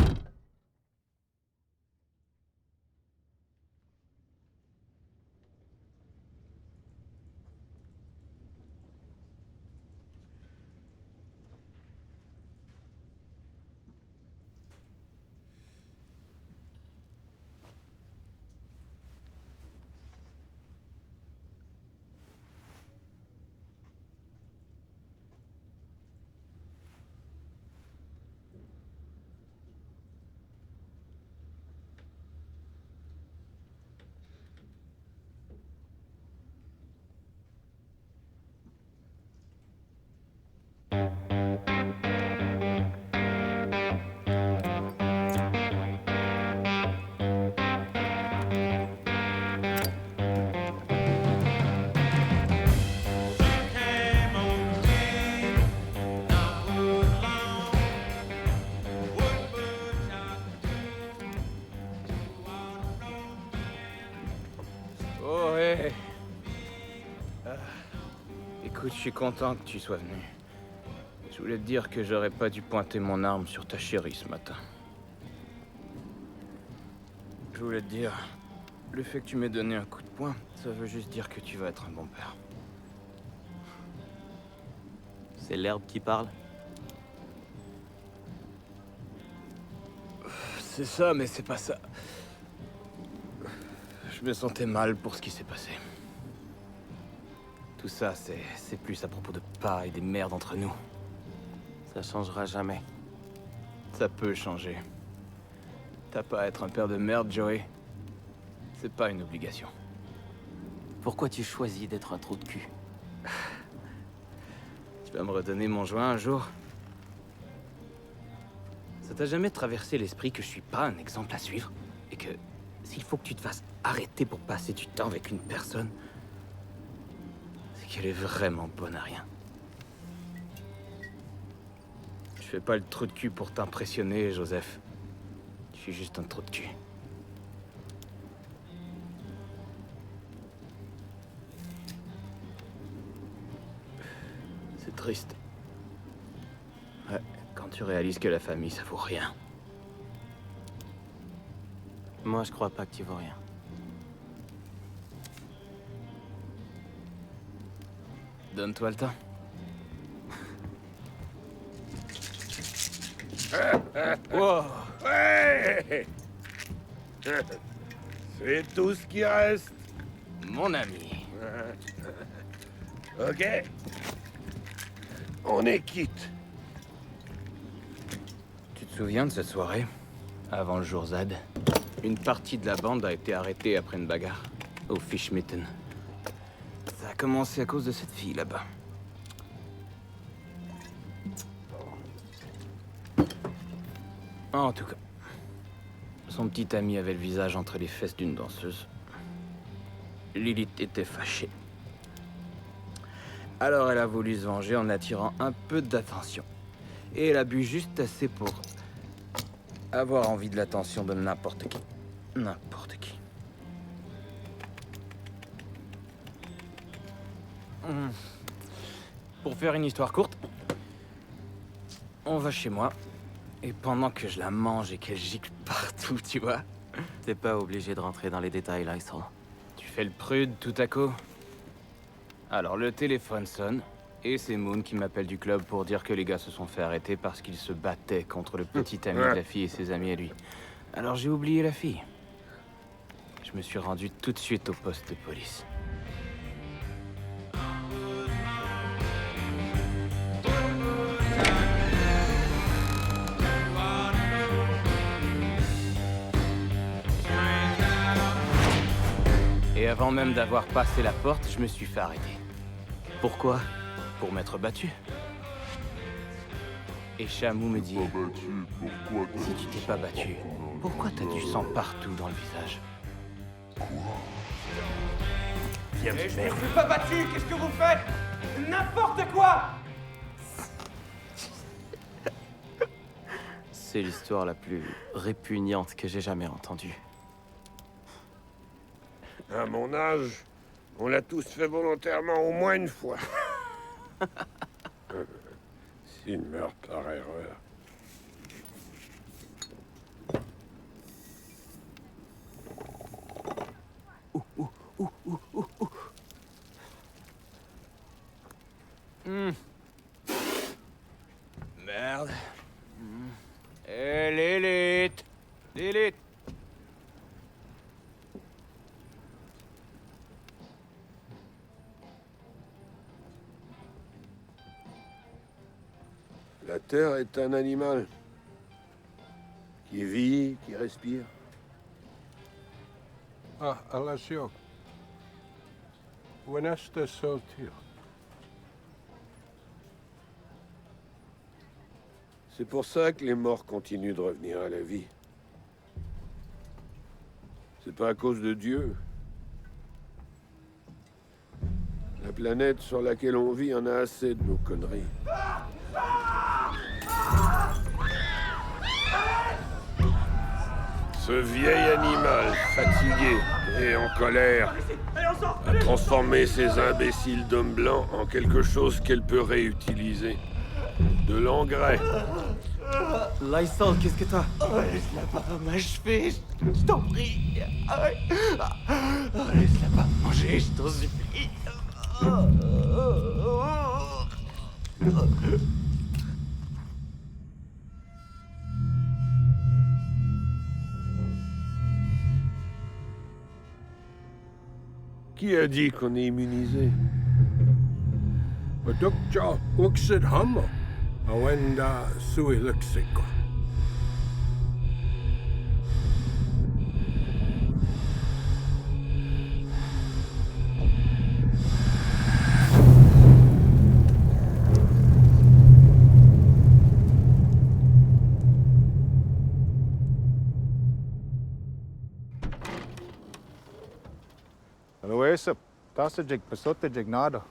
Oh, hé. Écoute, je suis content que tu sois venu. Je voulais te dire que j'aurais pas dû pointer mon arme sur ta chérie ce matin. Je voulais te dire, le fait que tu m'aies donné un coup de poing, ça veut juste dire que tu vas être un bon père. C'est l'herbe qui parle? C'est ça, mais c'est pas ça. Je me sentais mal pour ce qui s'est passé. Tout ça, c'est plus à propos de Pa et des merdes entre nous. Ça changera jamais. Ça peut changer. T'as pas à être un père de merde, Joey. C'est pas une obligation. Pourquoi tu choisis d'être un trou de cul? Tu vas me redonner mon joint un jour? Ça t'a jamais traversé l'esprit que je suis pas un exemple à suivre? Et que s'il faut que tu te fasses arrêter pour passer du temps avec une personne, c'est qu'elle est vraiment bonne à rien. Je fais pas le trou de cul pour t'impressionner, Joseph. Je suis juste un trou de cul. C'est triste. Ouais, quand tu réalises que la famille, ça vaut rien. Moi, je crois pas que tu vaux rien. Donne-toi le temps. Wow. Ouais. C'est tout ce qui reste. Mon ami. Ok. On est quitte. Tu te souviens de cette soirée? Avant le jour Z, une partie de la bande a été arrêtée après une bagarre. Au Fish Mitten. Ça a commencé à cause de cette fille là-bas. En tout cas, son petit ami avait le visage entre les fesses d'une danseuse. Lilith était fâchée. Alors elle a voulu se venger en attirant un peu d'attention. Et elle a bu juste assez pour avoir envie de l'attention de n'importe qui. N'importe qui. Pour faire une histoire courte, on va chez moi. Et pendant que je la mange et qu'elle gicle partout, tu vois. T'es pas obligé de rentrer dans les détails, Lysol. Tu fais le prude tout à coup. Alors le téléphone sonne, et c'est Moon qui m'appelle du club pour dire que les gars se sont fait arrêter parce qu'ils se battaient contre le petit ami de la fille et ses amis à lui. Alors j'ai oublié la fille. Je me suis rendu tout de suite au poste de police. Et avant même d'avoir passé la porte, je me suis fait arrêter. Pourquoi? Pour m'être battu. Et Shamu me dit... Si tu t'es pas battu, pourquoi t'as du sang partout dans le visage? Viens, Et je me suis pas battu, qu'est-ce que vous faites? N'importe quoi! C'est l'histoire la plus répugnante que j'ai jamais entendue. À mon âge, on l'a tous fait volontairement au moins une fois. S'il meurt par erreur. Merde. Et l'élite. L'élite. La Terre est un animal. Qui vit, qui respire. Ah, Alasio. Buenas de sortir. C'est pour ça que les morts continuent de revenir à la vie. C'est pas à cause de Dieu. La planète sur laquelle on vit en a assez de nos conneries. Ce vieil animal, fatigué et en colère, a transformé ces imbéciles d'hommes blancs en quelque chose qu'elle peut réutiliser. De l'engrais. Lysol, qu'est-ce que t'as? Laisse-la pas m'achever, je t'en prie. Laisse-la pas manger, je t'en supplie. Qui a dit qu'on est immunisé? Produkja uksid hammo. Awenda sui luxiko. Aloesa, tasajig pasotajig nada.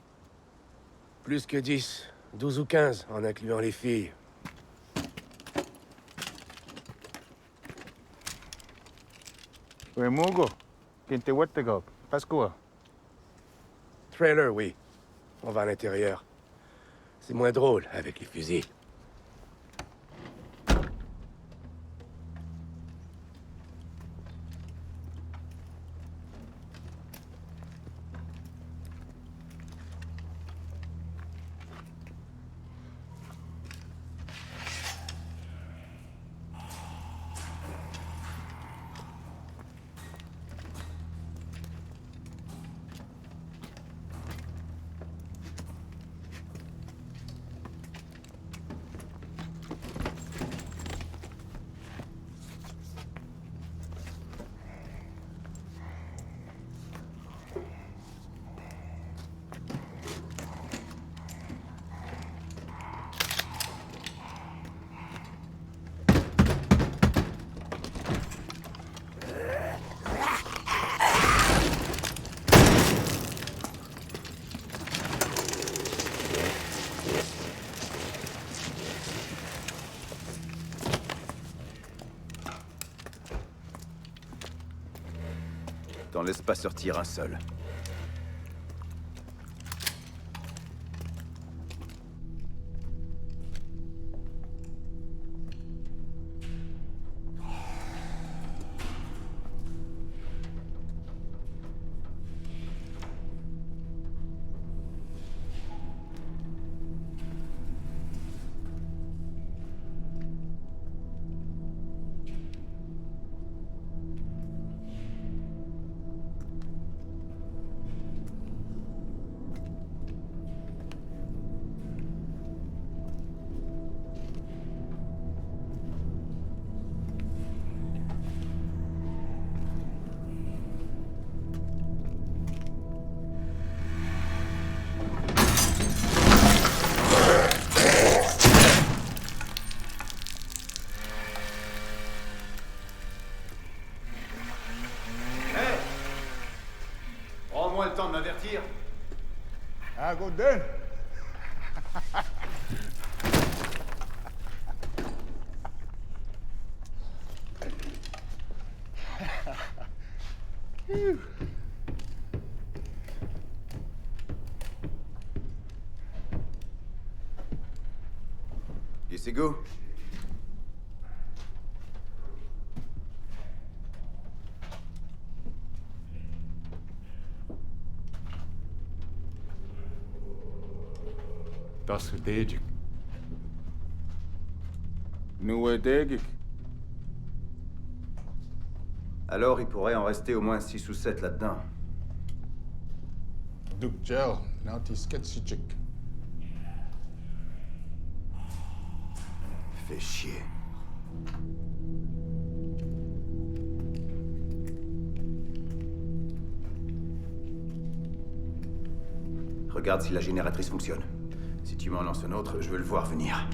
Plus que 10, 12 ou 15, en incluant les filles. Remugo, Kintiwettigog, Pascua. Trailer, oui. On va à l'intérieur. C'est moins drôle avec les fusils. T'en laisses pas sortir un seul. m'avertir? Ah, good then. Et c'est go. Das Dejik. Nous Dejik. Alors, il pourrait en rester au moins 6 ou 7 là-dedans. Dukjel, Naughty Sketchik. Fais chier. Regarde si la génératrice fonctionne. Si tu m'en lances un autre, je veux le voir venir.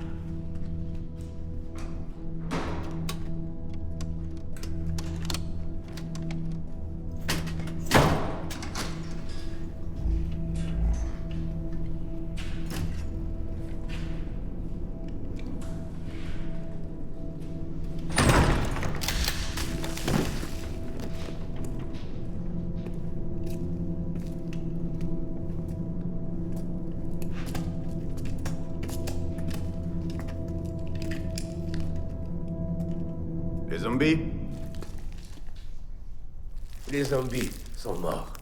Les zombies? Les zombies sont morts.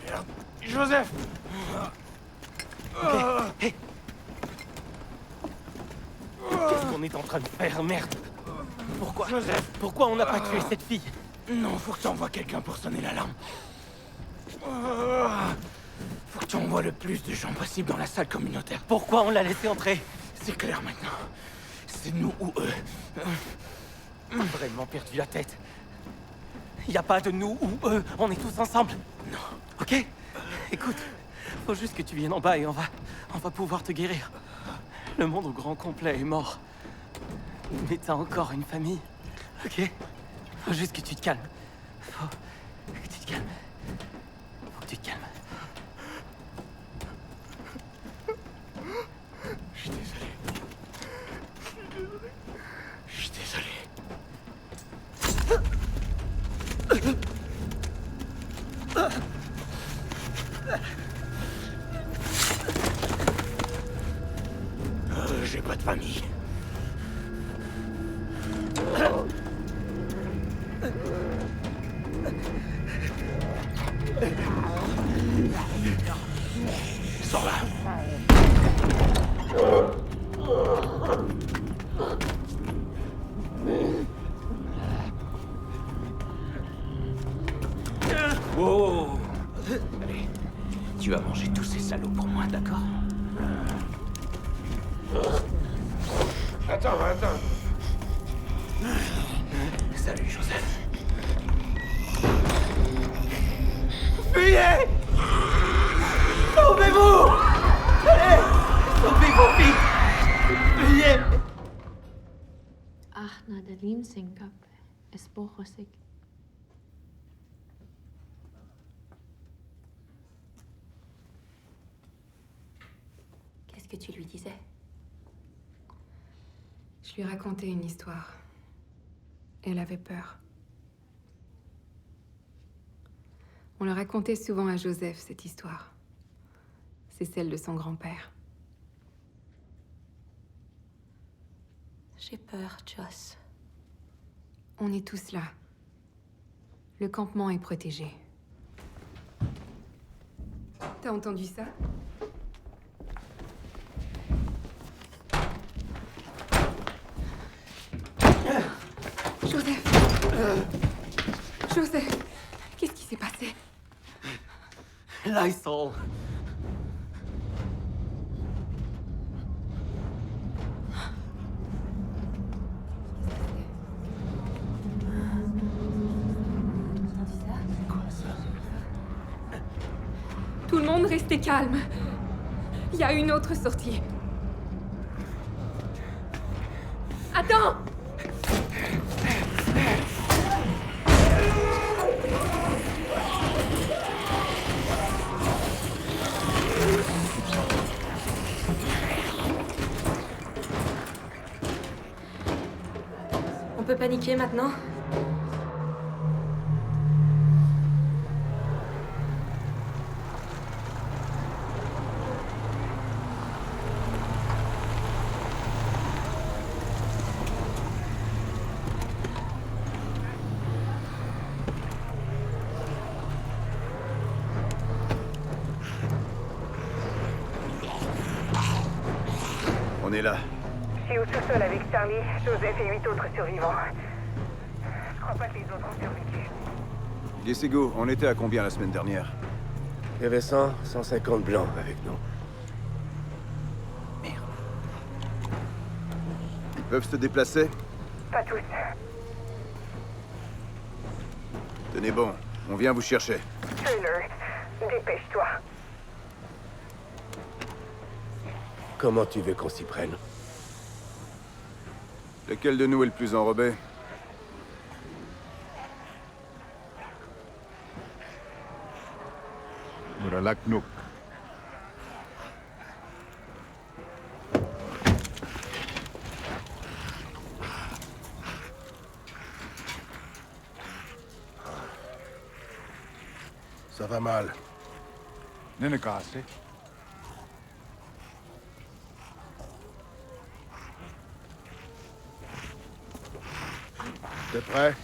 Merde. Joseph! Ok. Hey. Qu'est-ce qu'on est en train de faire, merde? Pourquoi? Joseph, pourquoi on n'a pas tué cette fille? Non, faut que tu envoies quelqu'un pour sonner l'alarme. Faut que tu envoies le plus de gens possible dans la salle communautaire. Pourquoi on l'a laissé entrer? C'est clair maintenant. C'est nous ou eux. J'ai vraiment perdu la tête. Y a pas de nous ou eux, on est tous ensemble. Non, ok? Écoute, faut juste que tu viennes en bas et on va pouvoir te guérir. Le monde au grand complet est mort. Mais t'as encore une famille, ok? Faut juste que tu te calmes. Faut que tu te calmes. Faut que tu te calmes. Je suis désolé. Je suis désolé. J'ai pas de famille. Sors là. Wow. Allez, tu vas manger tous ces salauds pour moi, d'accord? Attends. Salut, Joseph. Fuyez! Sauvez-vous! Allez! Sauvez vos filles! Fuyez! Ahna Dalim Sinkap, Espochosik. Qu'est-ce que tu lui disais? Je lui racontais une histoire. Elle avait peur. On le racontait souvent à Joseph, cette histoire. C'est celle de son grand-père. J'ai peur, Joss. On est tous là. Le campement est protégé. T'as entendu ça? Joseph, qu'est-ce qui s'est passé? Lysol. Quoi ça? de rester calme. Il y a une autre sortie. Attends! On peut paniquer maintenant? On est là. Je suis au sous-sol avec Charlie, Joseph et 8 autres survivants. Je crois pas que les autres ont survécu. Gesego, on était à combien la semaine dernière? Il y avait 150 blancs avec nous. Ils peuvent se déplacer? Pas tous. Tenez bon, on vient vous chercher. Trailer, dépêche-toi. Comment tu veux qu'on s'y prenne? Lequel de nous est le plus enrobé? Muralaknuk. Ça va mal. Nenekase. T'es prêt?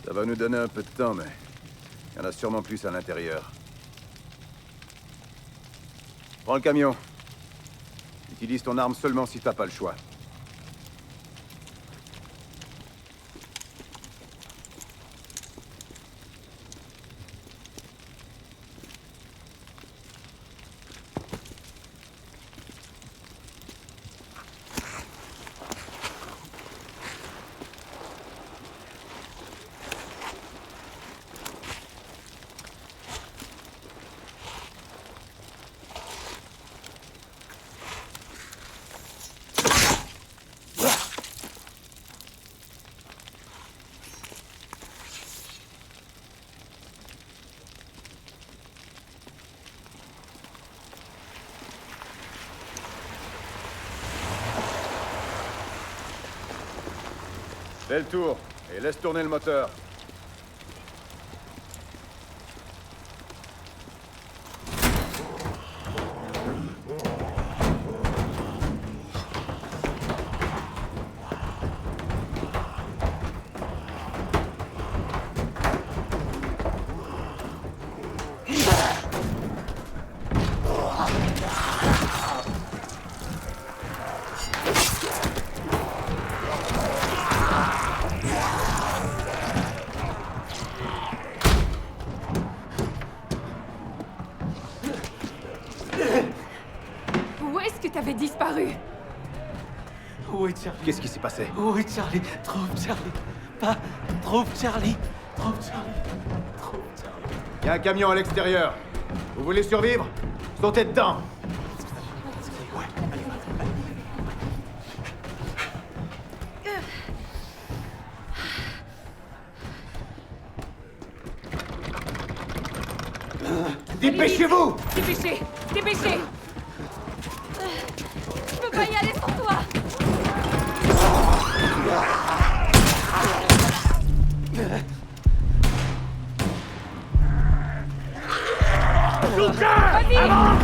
Ça va nous donner un peu de temps, mais il y en a sûrement plus à l'intérieur. Prends le camion. Utilise ton arme seulement si t'as pas le choix. Fais le tour et laisse tourner le moteur. Où est-ce que t'avais disparu? Où est Charlie? Qu'est-ce qui s'est passé? Où est Charlie? Trouve Charlie. Pas. Trouve Charlie. Trouve Charlie. Trouve Charlie. Il y a un camion à l'extérieur. Vous voulez survivre? Sautez dedans. Ouais, allez, Dépêchez-vous! Dépêchez! Dépêchez! Je peux pas y aller sans toi! Vas-y! Avance!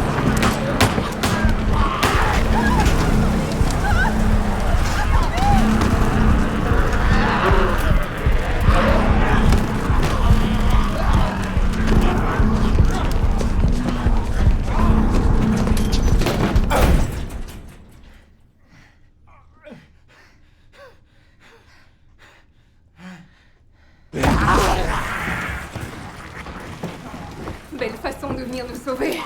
Belle façon de venir nous sauver.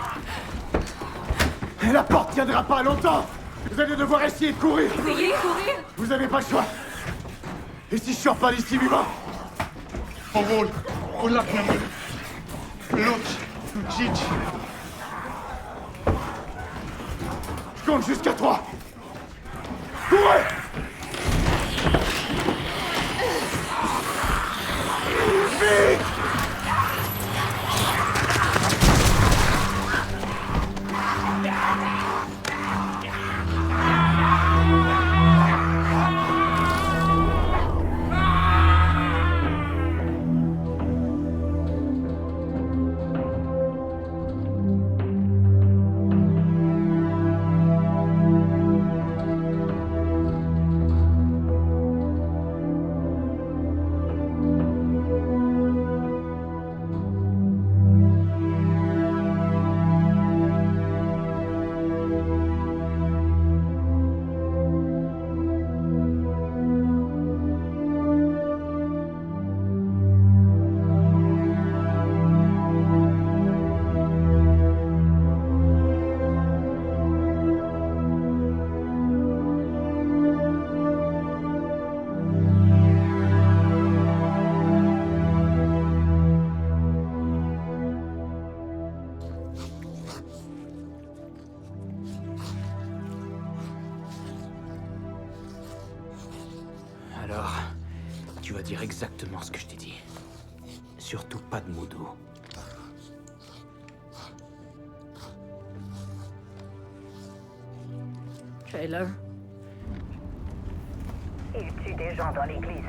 La porte tiendra pas longtemps! Vous allez devoir essayer de courir! Essayez, courir. Vous avez pas le choix! Et si je sors pas d'ici vivant? Favor, ulakneme. Luch, Lucic. Je compte jusqu'à 3! Courez! Vite! Alors, tu vas dire exactement ce que je t'ai dit. Surtout pas de mots doux. Trailer. Il tue des gens dans l'église.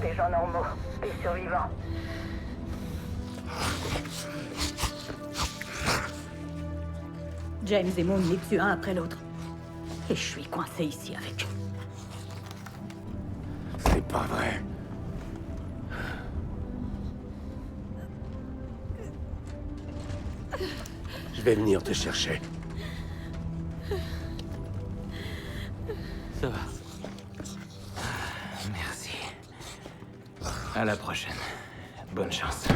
Des gens normaux, des survivants. James et Moon les tuent un après l'autre. Et je suis coincé ici avec eux. C'est pas vrai. Je vais venir te chercher. Ça va. Merci. À la prochaine. Bonne chance.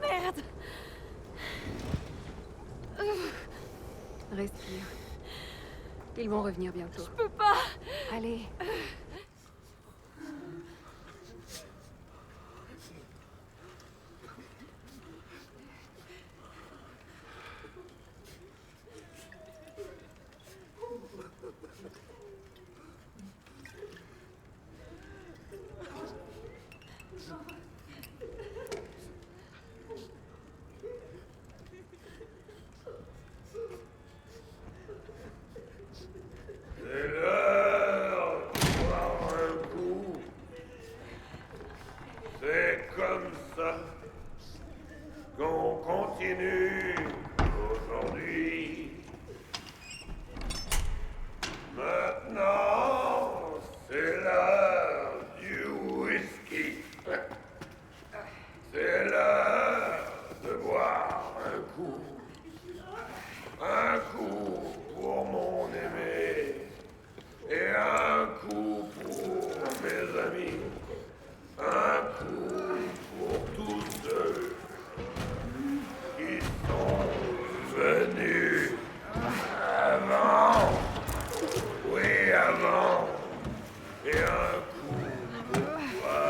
Merde! Respire. Ils vont revenir bientôt. Je peux pas! Allez. C'est l'heure amis. Un coup pour tous ceux qui sont venus avant. Oui, avant. Et un coup pour toi.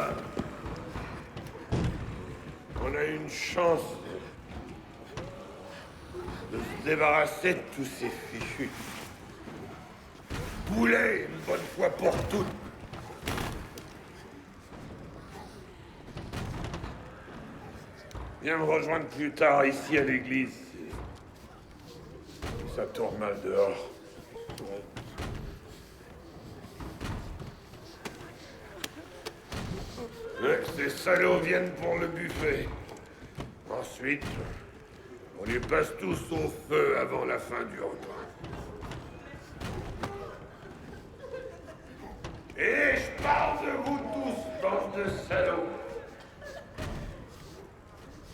On a une chance de se débarrasser de tous ces fichus. Boulet, une bonne fois pour toutes. Viens me rejoindre plus tard ici à l'église. Ça tourne mal dehors. Ces salauds viennent pour le buffet. Ensuite, on les passe tous au feu avant la fin du repas. Et je parle de vous tous, bande de salauds.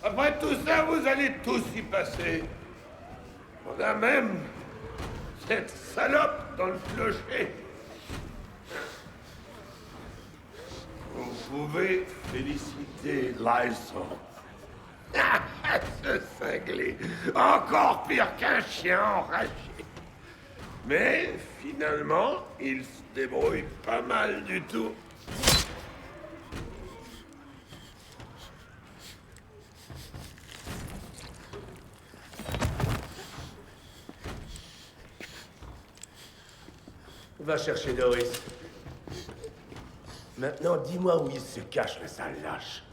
Après tout ça, vous allez tous y passer. On a même cette salope dans le clocher. Vous pouvez féliciter Lysol. Ce cinglé, encore pire qu'un chien enragé. Mais finalement, il se débrouille pas mal du tout. Va chercher Doris. Maintenant, dis-moi où il se cache, le sale lâche.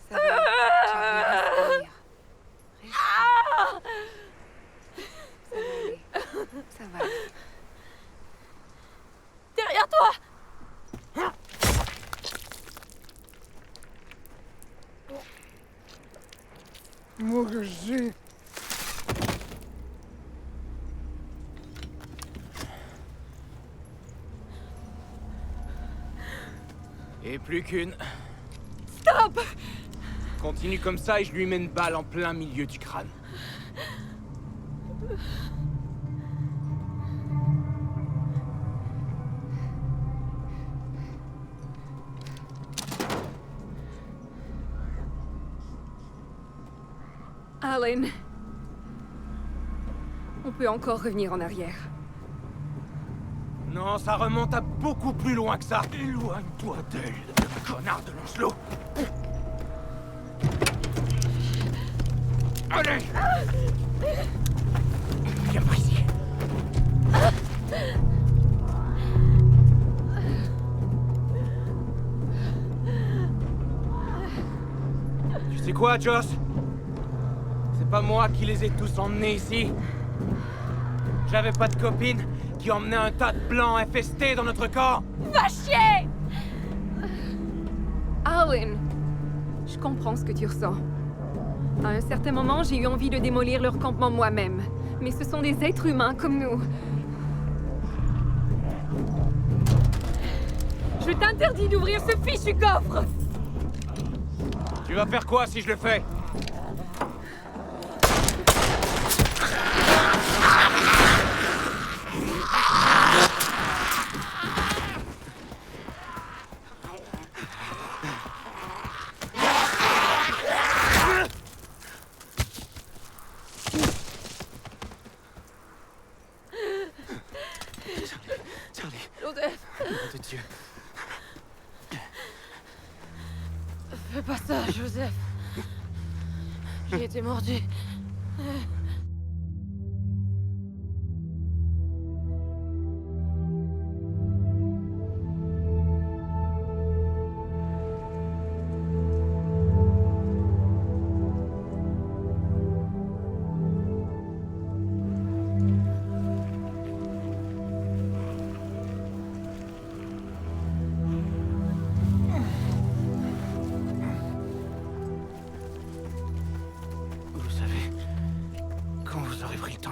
Ça va, Charlie, respire. Ça va aller. Derrière toi! Moi que j'ai. Et plus qu'une. Stop! Continue comme ça et je lui mets une balle en plein milieu du crâne. Alan, on peut encore revenir en arrière. Non, ça remonte à beaucoup plus loin que ça. Éloigne-toi d'elle, connard de Lancelot. Allez! Viens par ici. Tu sais quoi, Joss? C'est pas moi qui les ai tous emmenés ici. J'avais pas de copine qui emmenait un tas de blancs infestés dans notre camp. Va chier! Alan, je comprends ce que tu ressens. À un certain moment, j'ai eu envie de démolir leur campement moi-même. Mais ce sont des êtres humains comme nous. Je t'interdis d'ouvrir ce fichu coffre! Tu vas faire quoi si je le fais? Dieu. Fais pas ça, Joseph. J'ai été mordu.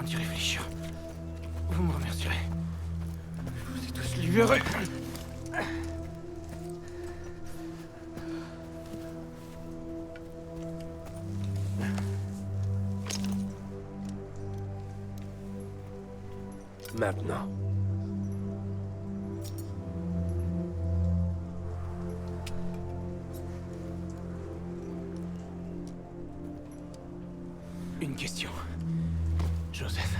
d'y réfléchir. Vous me remercierez. Je vous ai tous libérés. Maintenant. Une question. Joseph.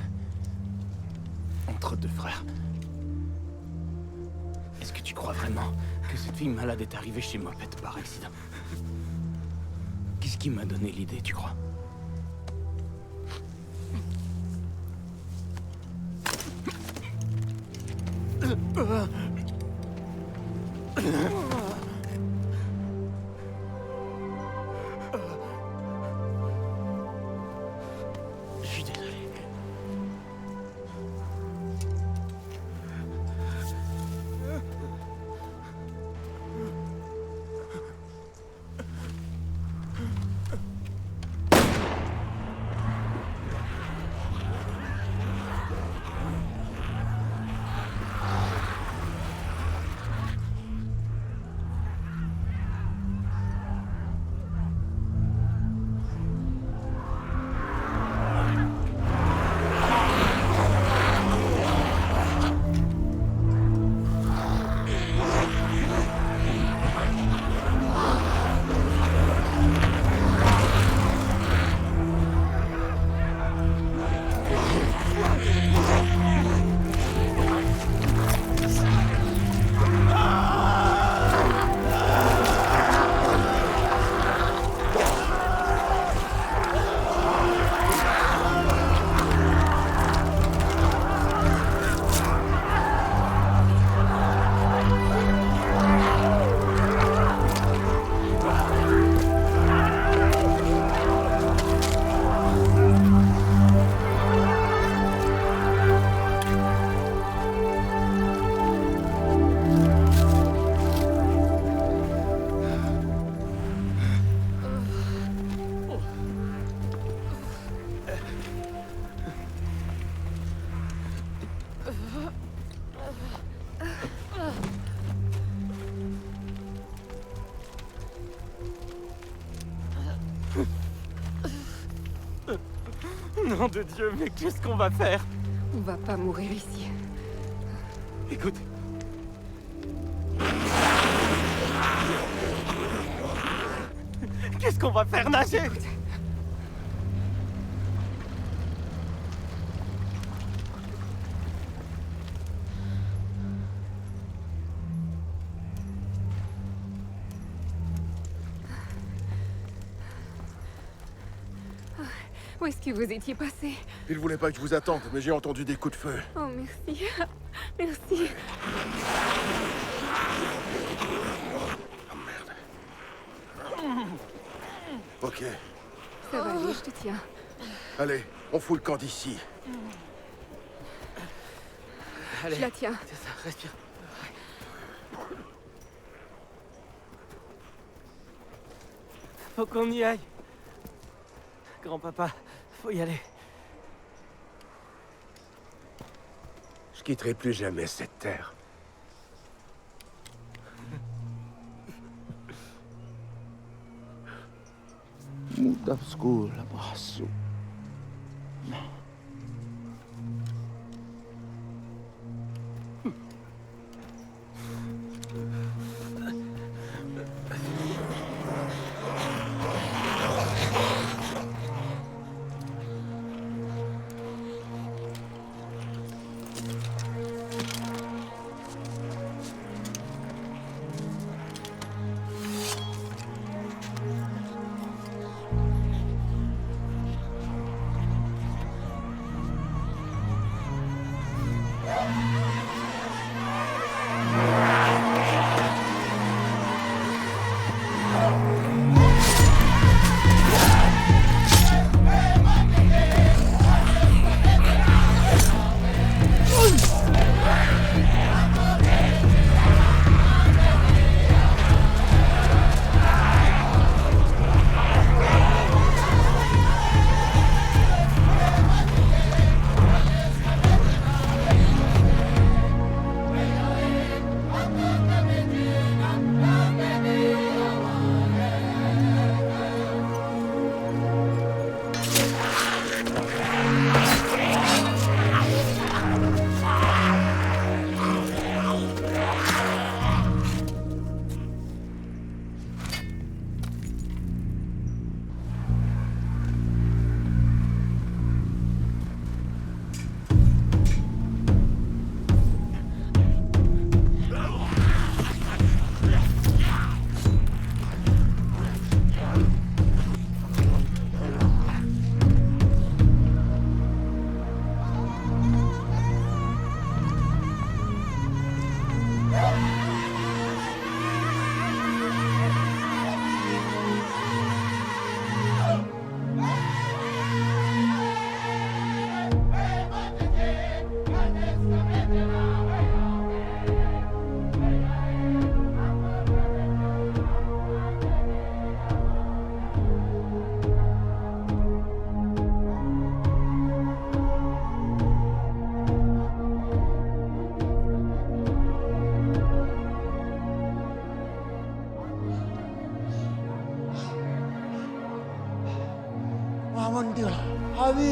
Entre deux frères. Est-ce que tu crois vraiment que cette fille malade est arrivée chez Mopette par accident? Qu'est-ce qui m'a donné l'idée, tu crois? Je suis désolé. Nom de Dieu, mais qu'est-ce qu'on va faire? On va pas mourir ici. Écoute. Qu'est-ce qu'on va faire, nager? Où est-ce que vous étiez passé? Il voulait pas que je vous attende, mais j'ai entendu des coups de feu. Oh, merci. Merci. Ok. Ça va aller, je te tiens. Allez, on fout le camp d'ici. Je la tiens. C'est ça, respire. Faut qu'on y aille. Grand-papa, faut y aller. Je quitterai plus jamais cette terre. Muda sekolah masuk.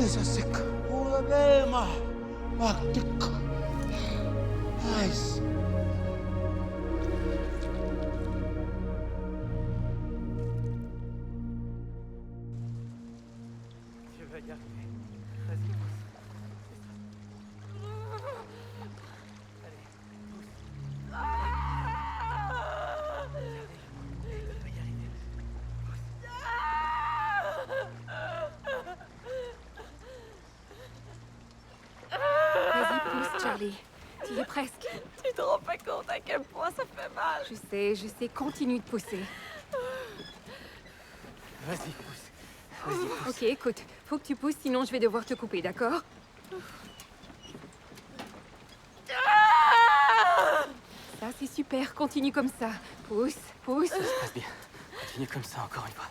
Isasik, Ulabelma, Baktik, Ice. Tu vas y arriver. Vas-y, pousse. Allez, pousse. Tu vas y arriver. Vas-y, pousse, Charlie. Tu y es presque. Tu te rends pas compte à quel point ça fait mal. Je sais, continue de pousser. Vas-y, pousse. Vas-y, pousse. Ok, écoute, faut que tu pousses, sinon je vais devoir te couper, d'accord? Ça, c'est super, continue comme ça. Pousse, pousse. Ça se passe bien. Continue comme ça encore une fois.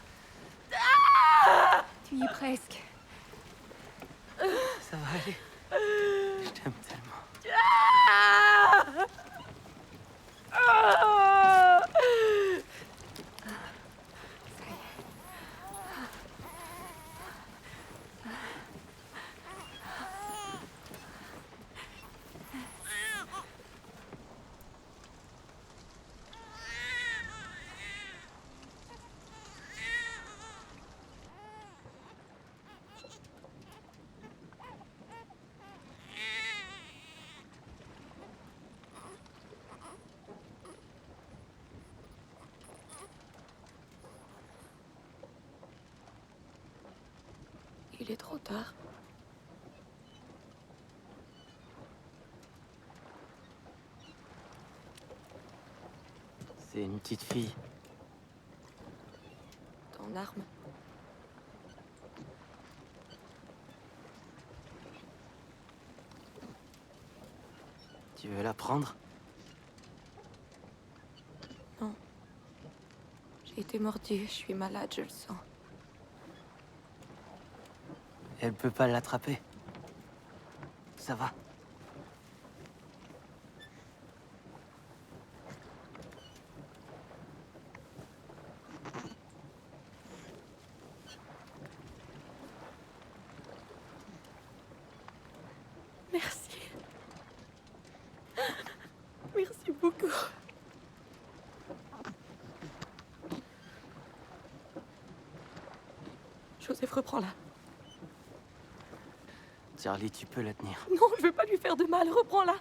Tu y es presque. Ça va aller. Je t'aime tellement. Il est trop tard. C'est une petite fille. Ton arme. Tu veux la prendre? Non. J'ai été mordue, je suis malade, je le sens. Elle peut pas l'attraper. Ça va. Merci. Merci beaucoup. Joseph, reprends-la. Charlie, tu peux la tenir. Non, je veux pas lui faire de mal, reprends-la.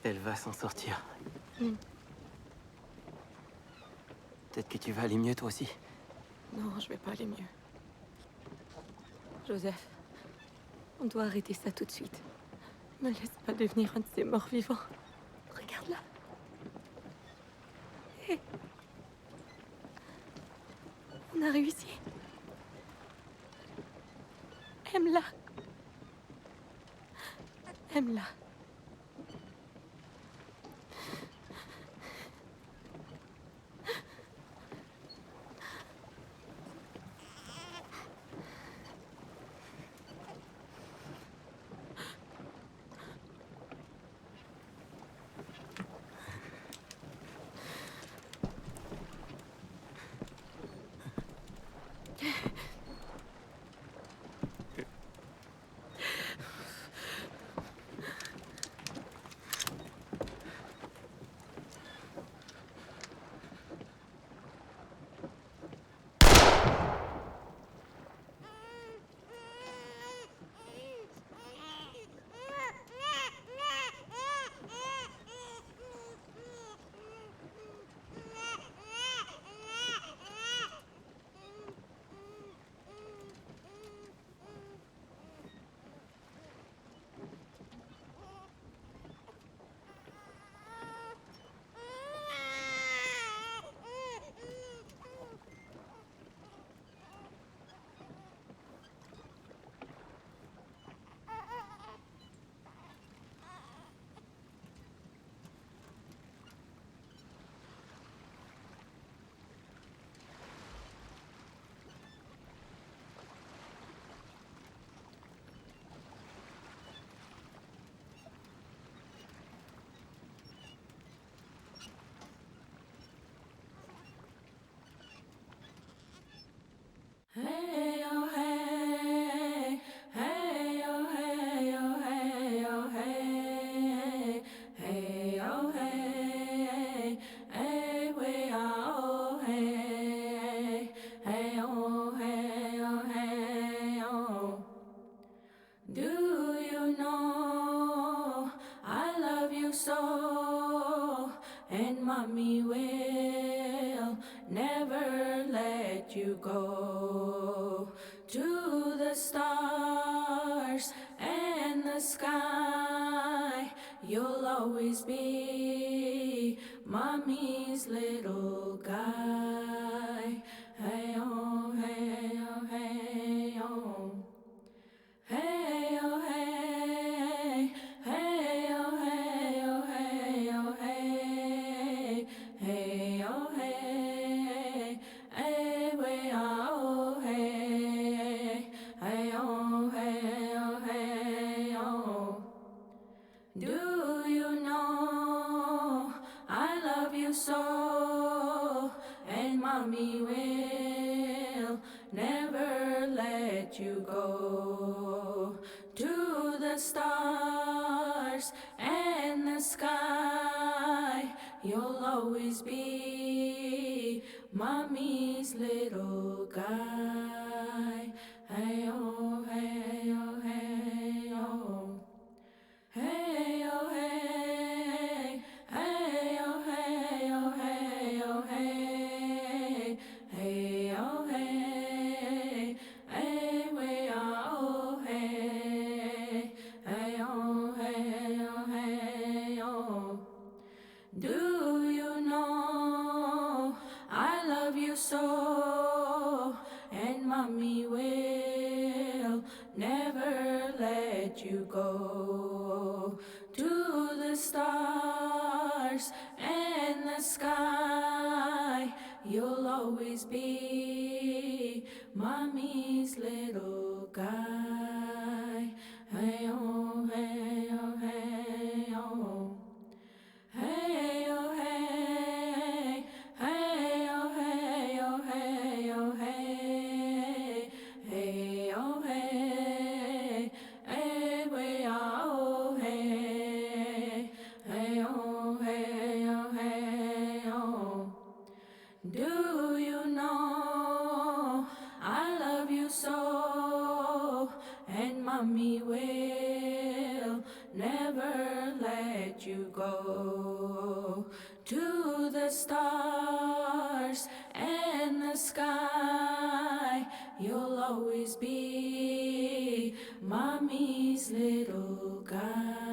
Elle va s'en sortir. Mm. Peut-être que tu vas aller mieux toi aussi. Non, je vais pas aller mieux. Joseph, on doit arrêter ça tout de suite. Me laisse pas devenir un de ces morts vivants. Regarde-la. Hé. On a réussi. Aime-la. Aime-la. Hey, oh, hey, hey, oh, hey, oh, hey, oh, hey, hey, oh, hey, hey, we are, oh, hey, hey, oh, hey, oh, hey, oh. Do you know I love you so, and mommy will never let you go. To the stars and the sky, you'll always be mommy's little guy. Hey, oh, hey, oh, hey, oh. Hey, oh, hey, hey, oh, hey, oh, hey, oh, hey, hey, oh, hey, hey, we are, oh, hey, hey, oh, hey, oh, hey, oh. Do you know I love you so, and mommy will never let you go. To the stars and the sky, you'll always be mommy's little guy. Hey, oh, hey, oh, hey, oh. Hey, oh, hey, hey, oh, hey, oh, hey, oh, hey, hey, oh, hey, hey, we are, oh, hey, hey, oh, hey, oh, hey, oh. Do you know I love you so, and mommy will never let you go. To the stars and the sky, you'll always be mommy's little guy. Hey, oh, hey, oh, hey, oh. Hey, oh, hey, hey, oh, hey, oh, hey, oh, hey, hey, oh, hey, hey, we are, oh, hey, hey, oh, hey, oh, hey, oh. Do you know I love you so, and mommy will never let you go. To the stars and the sky, you'll always be mommy's little guy.